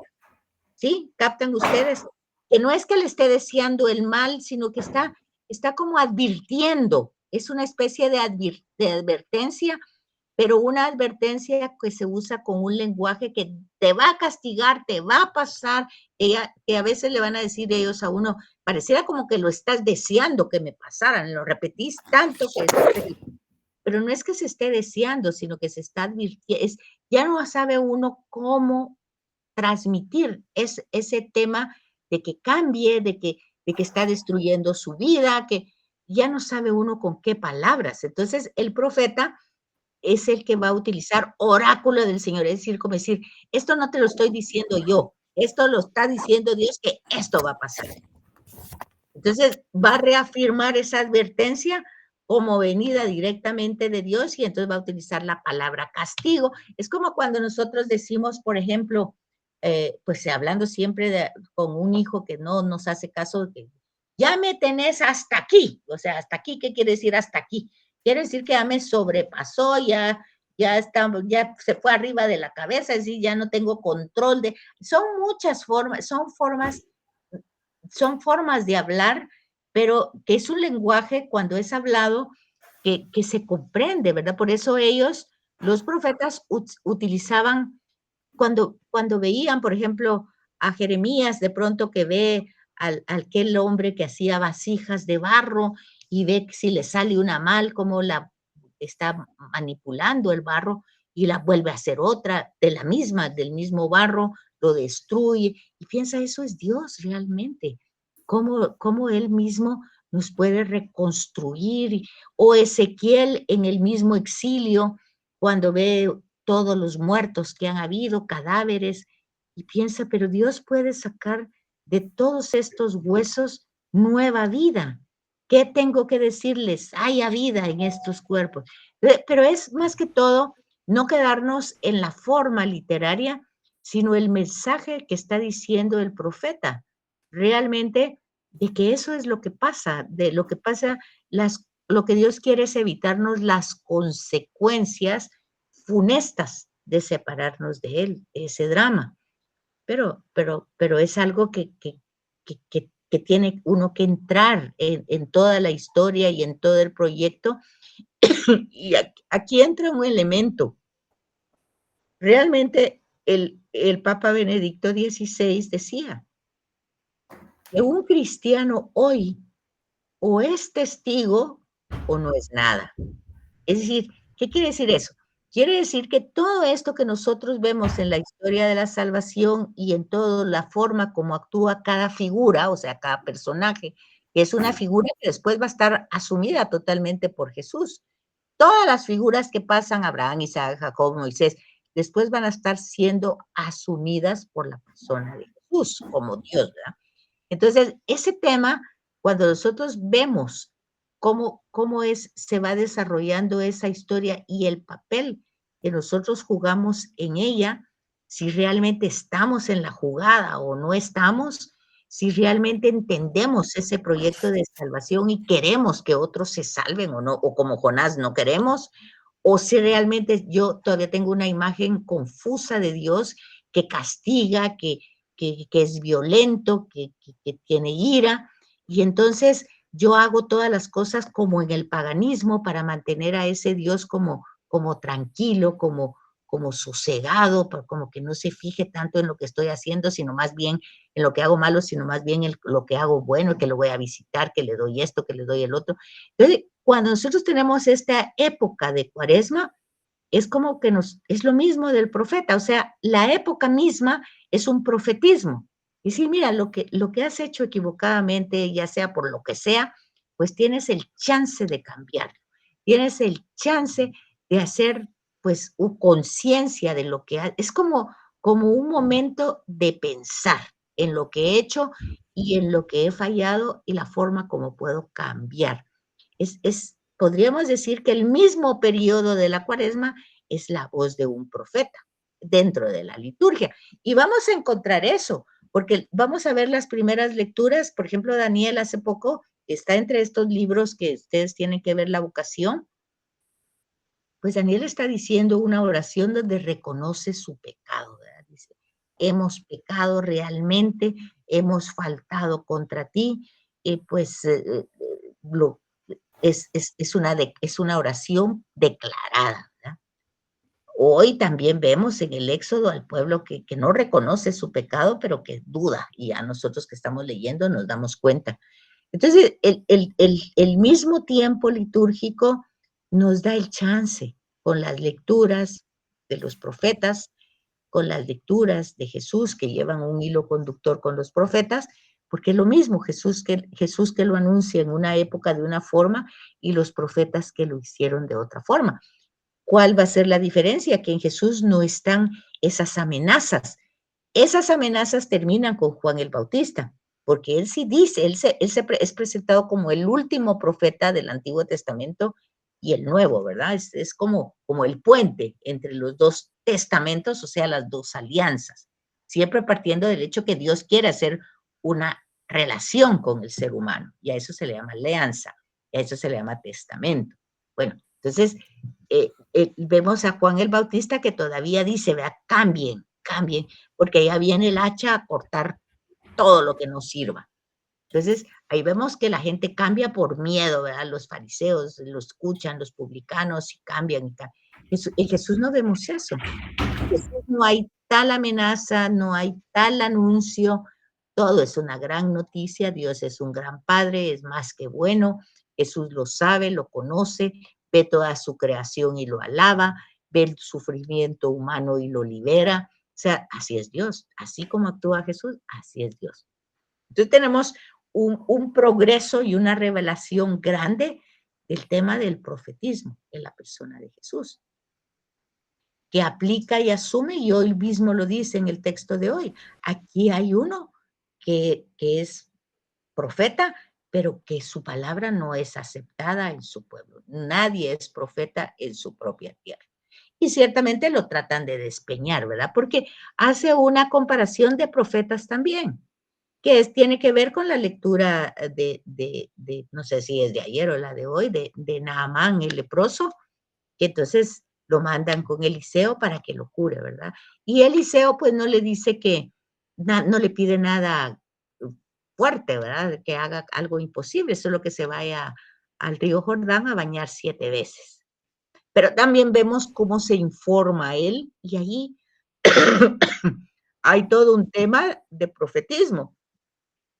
¿Sí? ¿Captan ustedes? Que no es que le esté deseando el mal, sino que está como advirtiendo. Es una especie de advertencia, pero una advertencia que se usa con un lenguaje que te va a castigar, te va a pasar, que a veces le van a decir ellos a uno, pareciera como que lo estás deseando que me pasaran, lo repetís tanto que pero no es que se esté deseando, sino que se está advirtiendo, ya no sabe uno cómo transmitir ese tema de que cambie, de que está destruyendo su vida, que ya no sabe uno con qué palabras. Entonces, el profeta es el que va a utilizar oráculo del Señor, es decir, como decir, esto no te lo estoy diciendo yo, esto lo está diciendo Dios que esto va a pasar. Entonces, va a reafirmar esa advertencia como venida directamente de Dios y entonces va a utilizar la palabra castigo. Es como cuando nosotros decimos, por ejemplo, pues hablando siempre con un hijo que no nos hace caso, que ya me tenés hasta aquí. O sea, hasta aquí, ¿qué quiere decir hasta aquí? Quiere decir que ya me sobrepasó, ya se fue arriba de la cabeza, es decir, ya no tengo control de... Son muchas formas, son formas de hablar, pero que es un lenguaje cuando es hablado que se comprende, ¿verdad? Por eso ellos, los profetas, utilizaban, cuando veían, por ejemplo, a Jeremías, de pronto que ve aquel hombre que hacía vasijas de barro y ve si le sale una mal, cómo la está manipulando el barro y la vuelve a hacer otra del mismo barro, lo destruye y piensa, eso es Dios realmente, cómo él mismo nos puede reconstruir, o Ezequiel en el mismo exilio, cuando ve todos los muertos que han habido, cadáveres, y piensa, pero Dios puede sacar de todos estos huesos nueva vida. ¿Qué tengo que decirles? Haya vida en estos cuerpos. Pero es más que todo no quedarnos en la forma literaria, sino el mensaje que está diciendo el profeta. Realmente, de que eso es lo que pasa, de lo que pasa, lo que Dios quiere es evitarnos las consecuencias funestas de separarnos de Él, ese drama. Pero es algo que tiene uno que entrar en toda la historia y en todo el proyecto. Y aquí entra un elemento. Realmente el Papa Benedicto XVI decía que un cristiano hoy o es testigo o no es nada. Es decir, ¿qué quiere decir eso? Quiere decir que todo esto que nosotros vemos en la historia de la salvación y en toda la forma como actúa cada figura, o sea, cada personaje, que es una figura que después va a estar asumida totalmente por Jesús. Todas las figuras que pasan, Abraham, Isaac, Jacob, Moisés, después van a estar siendo asumidas por la persona de Jesús como Dios, ¿verdad? Entonces, ese tema, cuando nosotros vemos cómo se va desarrollando esa historia y el papel que nosotros jugamos en ella, si realmente estamos en la jugada o no estamos, si realmente entendemos ese proyecto de salvación y queremos que otros se salven o no, o como Jonás no queremos, o si realmente yo todavía tengo una imagen confusa de Dios que castiga, que es violento, que tiene ira, y entonces yo hago todas las cosas como en el paganismo para mantener a ese Dios como tranquilo, como como sosegado, como que no se fije tanto en lo que estoy haciendo, sino más bien en lo que hago malo, sino más bien en lo que hago bueno, que lo voy a visitar, que le doy esto, que le doy el otro. Entonces, cuando nosotros tenemos esta época de Cuaresma, es como que es lo mismo del profeta, o sea, la época misma es un profetismo. Y sí, mira, lo que has hecho equivocadamente, ya sea por lo que sea, pues tienes el chance de cambiarlo, tienes el chance de hacer, pues, conciencia de lo que es como un momento de pensar en lo que he hecho y en lo que he fallado y la forma como puedo cambiar. Podríamos decir que el mismo periodo de la Cuaresma es la voz de un profeta dentro de la liturgia. Y vamos a encontrar eso, porque vamos a ver las primeras lecturas. Por ejemplo, Daniel hace poco está entre estos libros que ustedes tienen que ver, la vocación. Pues Daniel está diciendo una oración donde reconoce su pecado, ¿verdad? Dice, hemos pecado realmente, hemos faltado contra ti, es una oración declarada, ¿verdad? Hoy también vemos en el Éxodo al pueblo que no reconoce su pecado, pero que duda, y a nosotros que estamos leyendo nos damos cuenta. Entonces, el mismo tiempo litúrgico nos da el chance con las lecturas de los profetas, con las lecturas de Jesús que llevan un hilo conductor con los profetas, porque es lo mismo Jesús que lo anuncia en una época de una forma y los profetas que lo hicieron de otra forma. ¿Cuál va a ser la diferencia? Que en Jesús no están esas amenazas. Esas amenazas terminan con Juan el Bautista, porque él sí dice, él es presentado como el último profeta del Antiguo Testamento y el Nuevo, ¿verdad? Es como el puente entre los dos testamentos, o sea, las dos alianzas, siempre partiendo del hecho que Dios quiere hacer una relación con el ser humano, y a eso se le llama alianza, y a eso se le llama testamento. Bueno, entonces vemos a Juan el Bautista que todavía dice, vea, cambien, porque ya viene el hacha a cortar todo lo que nos sirva. Entonces, ahí vemos que la gente cambia por miedo, ¿verdad? Los fariseos lo escuchan, los publicanos, y cambian. En Jesús no vemos eso. En Jesús no hay tal amenaza, no hay tal anuncio, todo es una gran noticia, Dios es un gran Padre, es más que bueno, Jesús lo sabe, lo conoce, ve toda su creación y lo alaba, ve el sufrimiento humano y lo libera. O sea, así es Dios, así como actúa Jesús, así es Dios. Entonces tenemos un progreso y una revelación grande del tema del profetismo en la persona de Jesús, que aplica y asume, y hoy mismo lo dice en el texto de hoy. Aquí hay uno que es profeta, pero que su palabra no es aceptada en su pueblo. Nadie es profeta en su propia tierra. Y ciertamente lo tratan de despeñar, ¿verdad? Porque hace una comparación de profetas también, que tiene que ver con la lectura de no sé si es de ayer o la de hoy, de Naamán, el leproso, que entonces lo mandan con Eliseo para que lo cure, ¿verdad? Y Eliseo pues no le dice no le pide nada fuerte, ¿verdad? Que haga algo imposible, solo que se vaya al río Jordán a bañar 7 veces. Pero también vemos cómo se informa él, y ahí hay todo un tema de profetismo,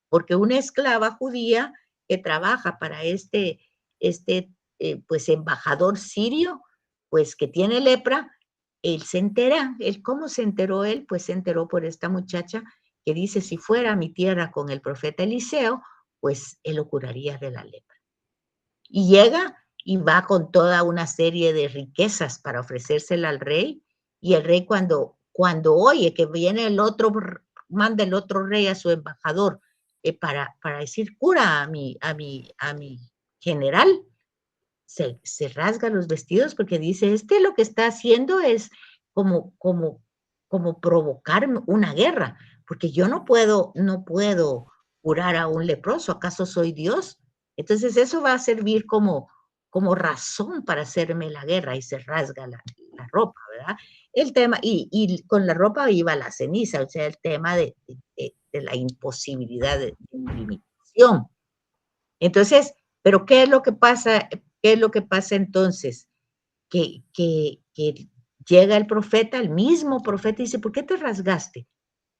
porque una esclava judía que trabaja para pues embajador sirio, pues que tiene lepra, él se entera. ¿Cómo se enteró él? Pues se enteró por esta muchacha que dice, si fuera a mi tierra con el profeta Eliseo, pues él lo curaría de la lepra. Y llega y va con toda una serie de riquezas para ofrecérsela al rey, y el rey cuando oye que viene manda el otro rey a su embajador para decir, cura a mi general, se rasga los vestidos porque dice, lo que está haciendo es como provocar una guerra, porque yo no puedo curar a un leproso, ¿acaso soy Dios? Entonces eso va a servir como razón para hacerme la guerra, y se rasga la ropa, ¿verdad? El tema, y con la ropa iba la ceniza, o sea, el tema de la imposibilidad de limitación. Entonces, ¿pero qué es lo que pasa? ¿Qué es lo que pasa entonces? Que llega el profeta, el mismo profeta, y dice, ¿por qué te rasgaste?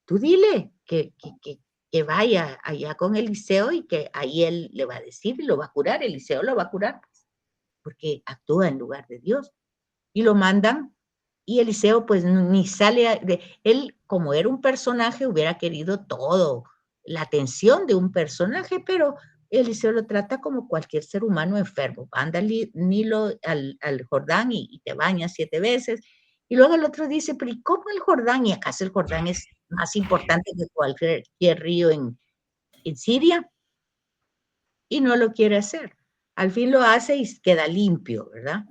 Tú dile que vaya allá con Eliseo y que ahí él le va a decir y lo va a curar, Eliseo lo va a curar, porque actúa en lugar de Dios. Y lo mandan, y Eliseo pues ni sale, él como era un personaje hubiera querido todo, la atención de un personaje, pero Eliseo lo trata como cualquier ser humano enfermo. Anda al Nilo, al Jordán y te bañas 7 veces. Y luego el otro dice, pero ¿y cómo el Jordán? ¿Y acaso el Jordán es más importante que cualquier río en Siria? Y no lo quiere hacer. Al fin lo hace y queda limpio, ¿verdad?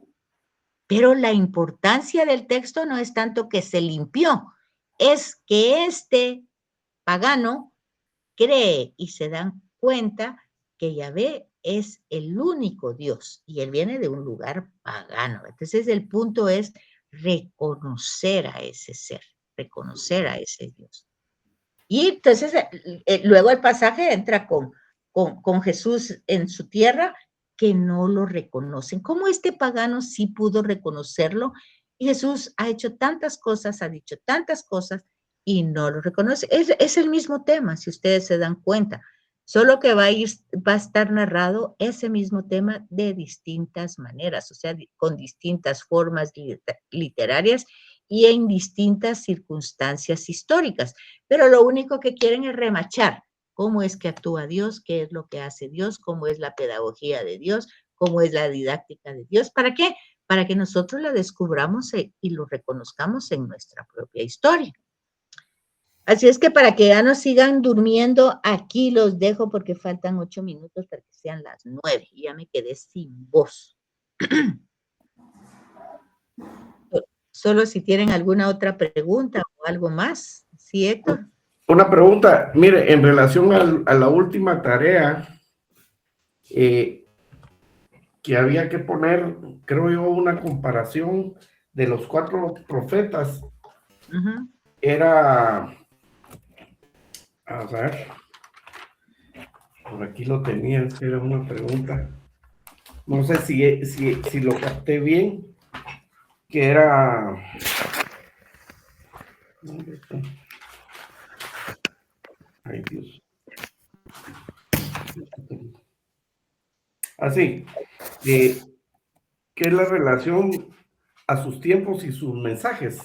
Pero la importancia del texto no es tanto que se limpió, es que este pagano cree y se dan cuenta que Yahvé es el único Dios y él viene de un lugar pagano. Entonces el punto es reconocer a ese ser, reconocer a ese Dios. Y entonces luego el pasaje entra con Jesús en su tierra, que no lo reconocen. ¿Cómo este pagano sí pudo reconocerlo? Y Jesús ha hecho tantas cosas, ha dicho tantas cosas, y no lo reconoce. Es el mismo tema, si ustedes se dan cuenta. Solo que va a estar narrado ese mismo tema de distintas maneras, o sea, con distintas formas literarias y en distintas circunstancias históricas. Pero lo único que quieren es remachar cómo es que actúa Dios, qué es lo que hace Dios, cómo es la pedagogía de Dios, cómo es la didáctica de Dios. ¿Para qué? Para que nosotros la descubramos y lo reconozcamos en nuestra propia historia. Así es que para que ya no sigan durmiendo, aquí los dejo porque faltan 8 minutos para que sean las 9 y ya me quedé sin voz. Solo si tienen alguna otra pregunta o algo más. ¿Sí, Héctor? Una pregunta, mire, en relación a la última tarea, que había que poner, creo yo, una comparación de los 4 profetas. Era, a ver, por aquí lo tenía, es que era una pregunta. No sé si lo capté bien, que era... Ay, Dios. Así, ¿qué es la relación a sus tiempos y sus mensajes?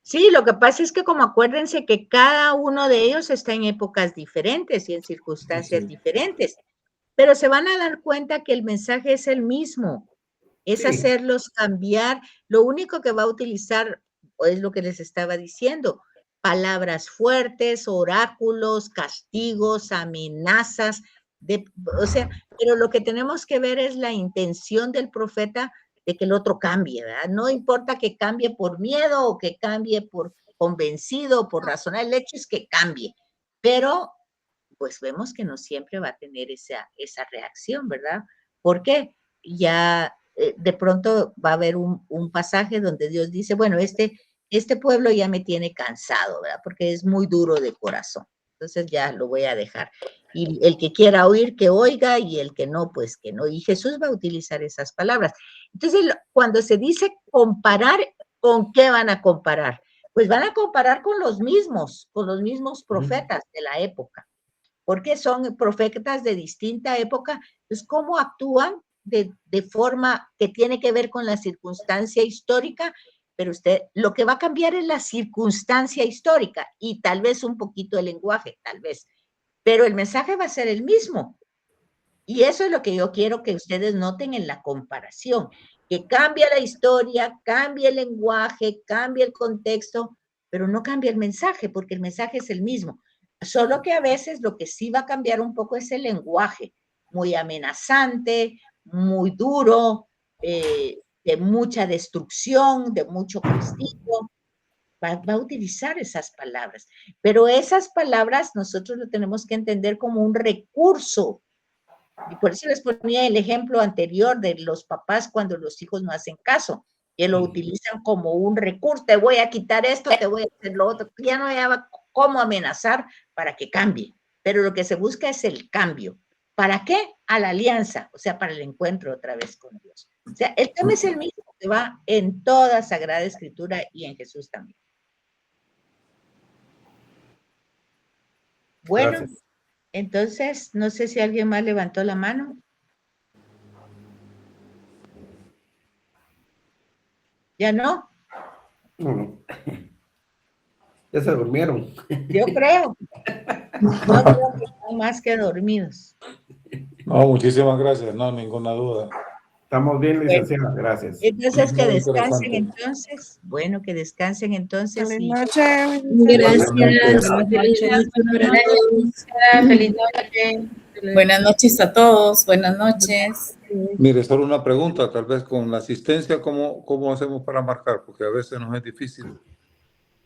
Sí, lo que pasa es que como acuérdense que cada uno de ellos está en épocas diferentes y en circunstancias diferentes, pero se van a dar cuenta que el mensaje es el mismo, es hacerlos cambiar. Lo único que va a utilizar es lo que les estaba diciendo, palabras fuertes, oráculos, castigos, amenazas, o sea, pero lo que tenemos que ver es la intención del profeta de que el otro cambie, ¿verdad? No importa que cambie por miedo o que cambie por convencido o por razonar, el hecho es que cambie, pero pues vemos que no siempre va a tener esa reacción, ¿verdad? Porque ya de pronto va a haber un pasaje donde Dios dice, bueno, este pueblo ya me tiene cansado, ¿verdad? Porque es muy duro de corazón. Entonces ya lo voy a dejar. Y el que quiera oír, que oiga, y el que no, pues que no. Y Jesús va a utilizar esas palabras. Entonces, cuando se dice comparar, ¿con qué van a comparar? Pues van a comparar con los mismos profetas de la época, porque son profetas de distinta época, pues cómo actúan de forma que tiene que ver con la circunstancia histórica, pero lo que va a cambiar es la circunstancia histórica y tal vez un poquito el lenguaje, tal vez, pero el mensaje va a ser el mismo. Y eso es lo que yo quiero que ustedes noten en la comparación, que cambia la historia, cambia el lenguaje, cambia el contexto, pero no cambia el mensaje, porque el mensaje es el mismo. Solo que a veces lo que sí va a cambiar un poco es el lenguaje, muy amenazante, muy duro, de mucha destrucción, de mucho castigo. Va a utilizar esas palabras, pero esas palabras nosotros lo tenemos que entender como un recurso. Y por eso les ponía el ejemplo anterior de los papás cuando los hijos no hacen caso, que lo utilizan como un recurso, te voy a quitar esto, te voy a hacer lo otro, ya no hay cómo amenazar para que cambie, pero lo que se busca es el cambio. ¿Para qué? A la alianza, o sea, para el encuentro otra vez con Dios. O sea, el tema es el mismo, se va en toda Sagrada Escritura y en Jesús también. Bueno, Gracias. entonces, no sé si alguien más levantó la mano. ¿Ya no? No. Ya se durmieron. Yo creo. Yo creo que están más que dormidos. No, muchísimas gracias, no, ninguna duda. Estamos bien, licenciada, gracias. Entonces, que Muy descansen interesante. entonces. Bueno, que descansen entonces. Feliz Y noche. Gracias. Feliz noche. Buenas noches a todos, buenas noches. Mire, solo una pregunta, tal vez con la asistencia, ¿cómo hacemos para marcar? Porque a veces nos es difícil.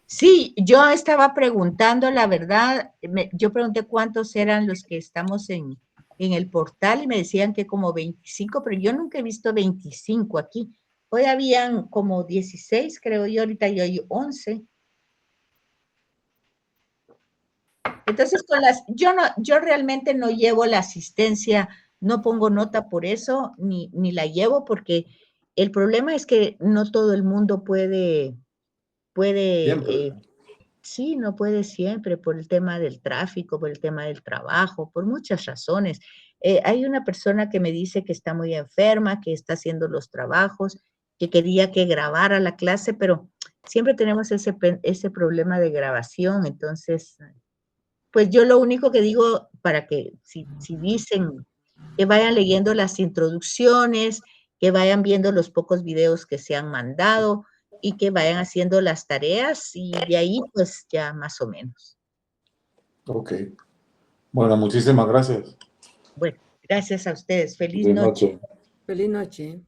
sí, yo estaba preguntando, la verdad, yo pregunté cuántos eran los que estamos en el portal y me decían que como 25, pero yo nunca he visto 25 aquí. Hoy habían como 16, creo yo, ahorita yo hay 11. Entonces, yo realmente no llevo la asistencia, no pongo nota por eso, ni la llevo, porque el problema es que no todo el mundo puede, Siempre. sí, no puede siempre, por el tema del tráfico, por el tema del trabajo, por muchas razones. Hay una persona que me dice que está muy enferma, que está haciendo los trabajos, que quería que grabara la clase, pero siempre tenemos ese problema de grabación, entonces, pues yo lo único que digo para que si dicen que vayan leyendo las introducciones, que vayan viendo los pocos videos que se han mandado y que vayan haciendo las tareas y de ahí pues ya más o menos. Ok. Bueno, muchísimas gracias. Bueno, gracias a ustedes. Feliz Feliz noche. noche. Feliz noche.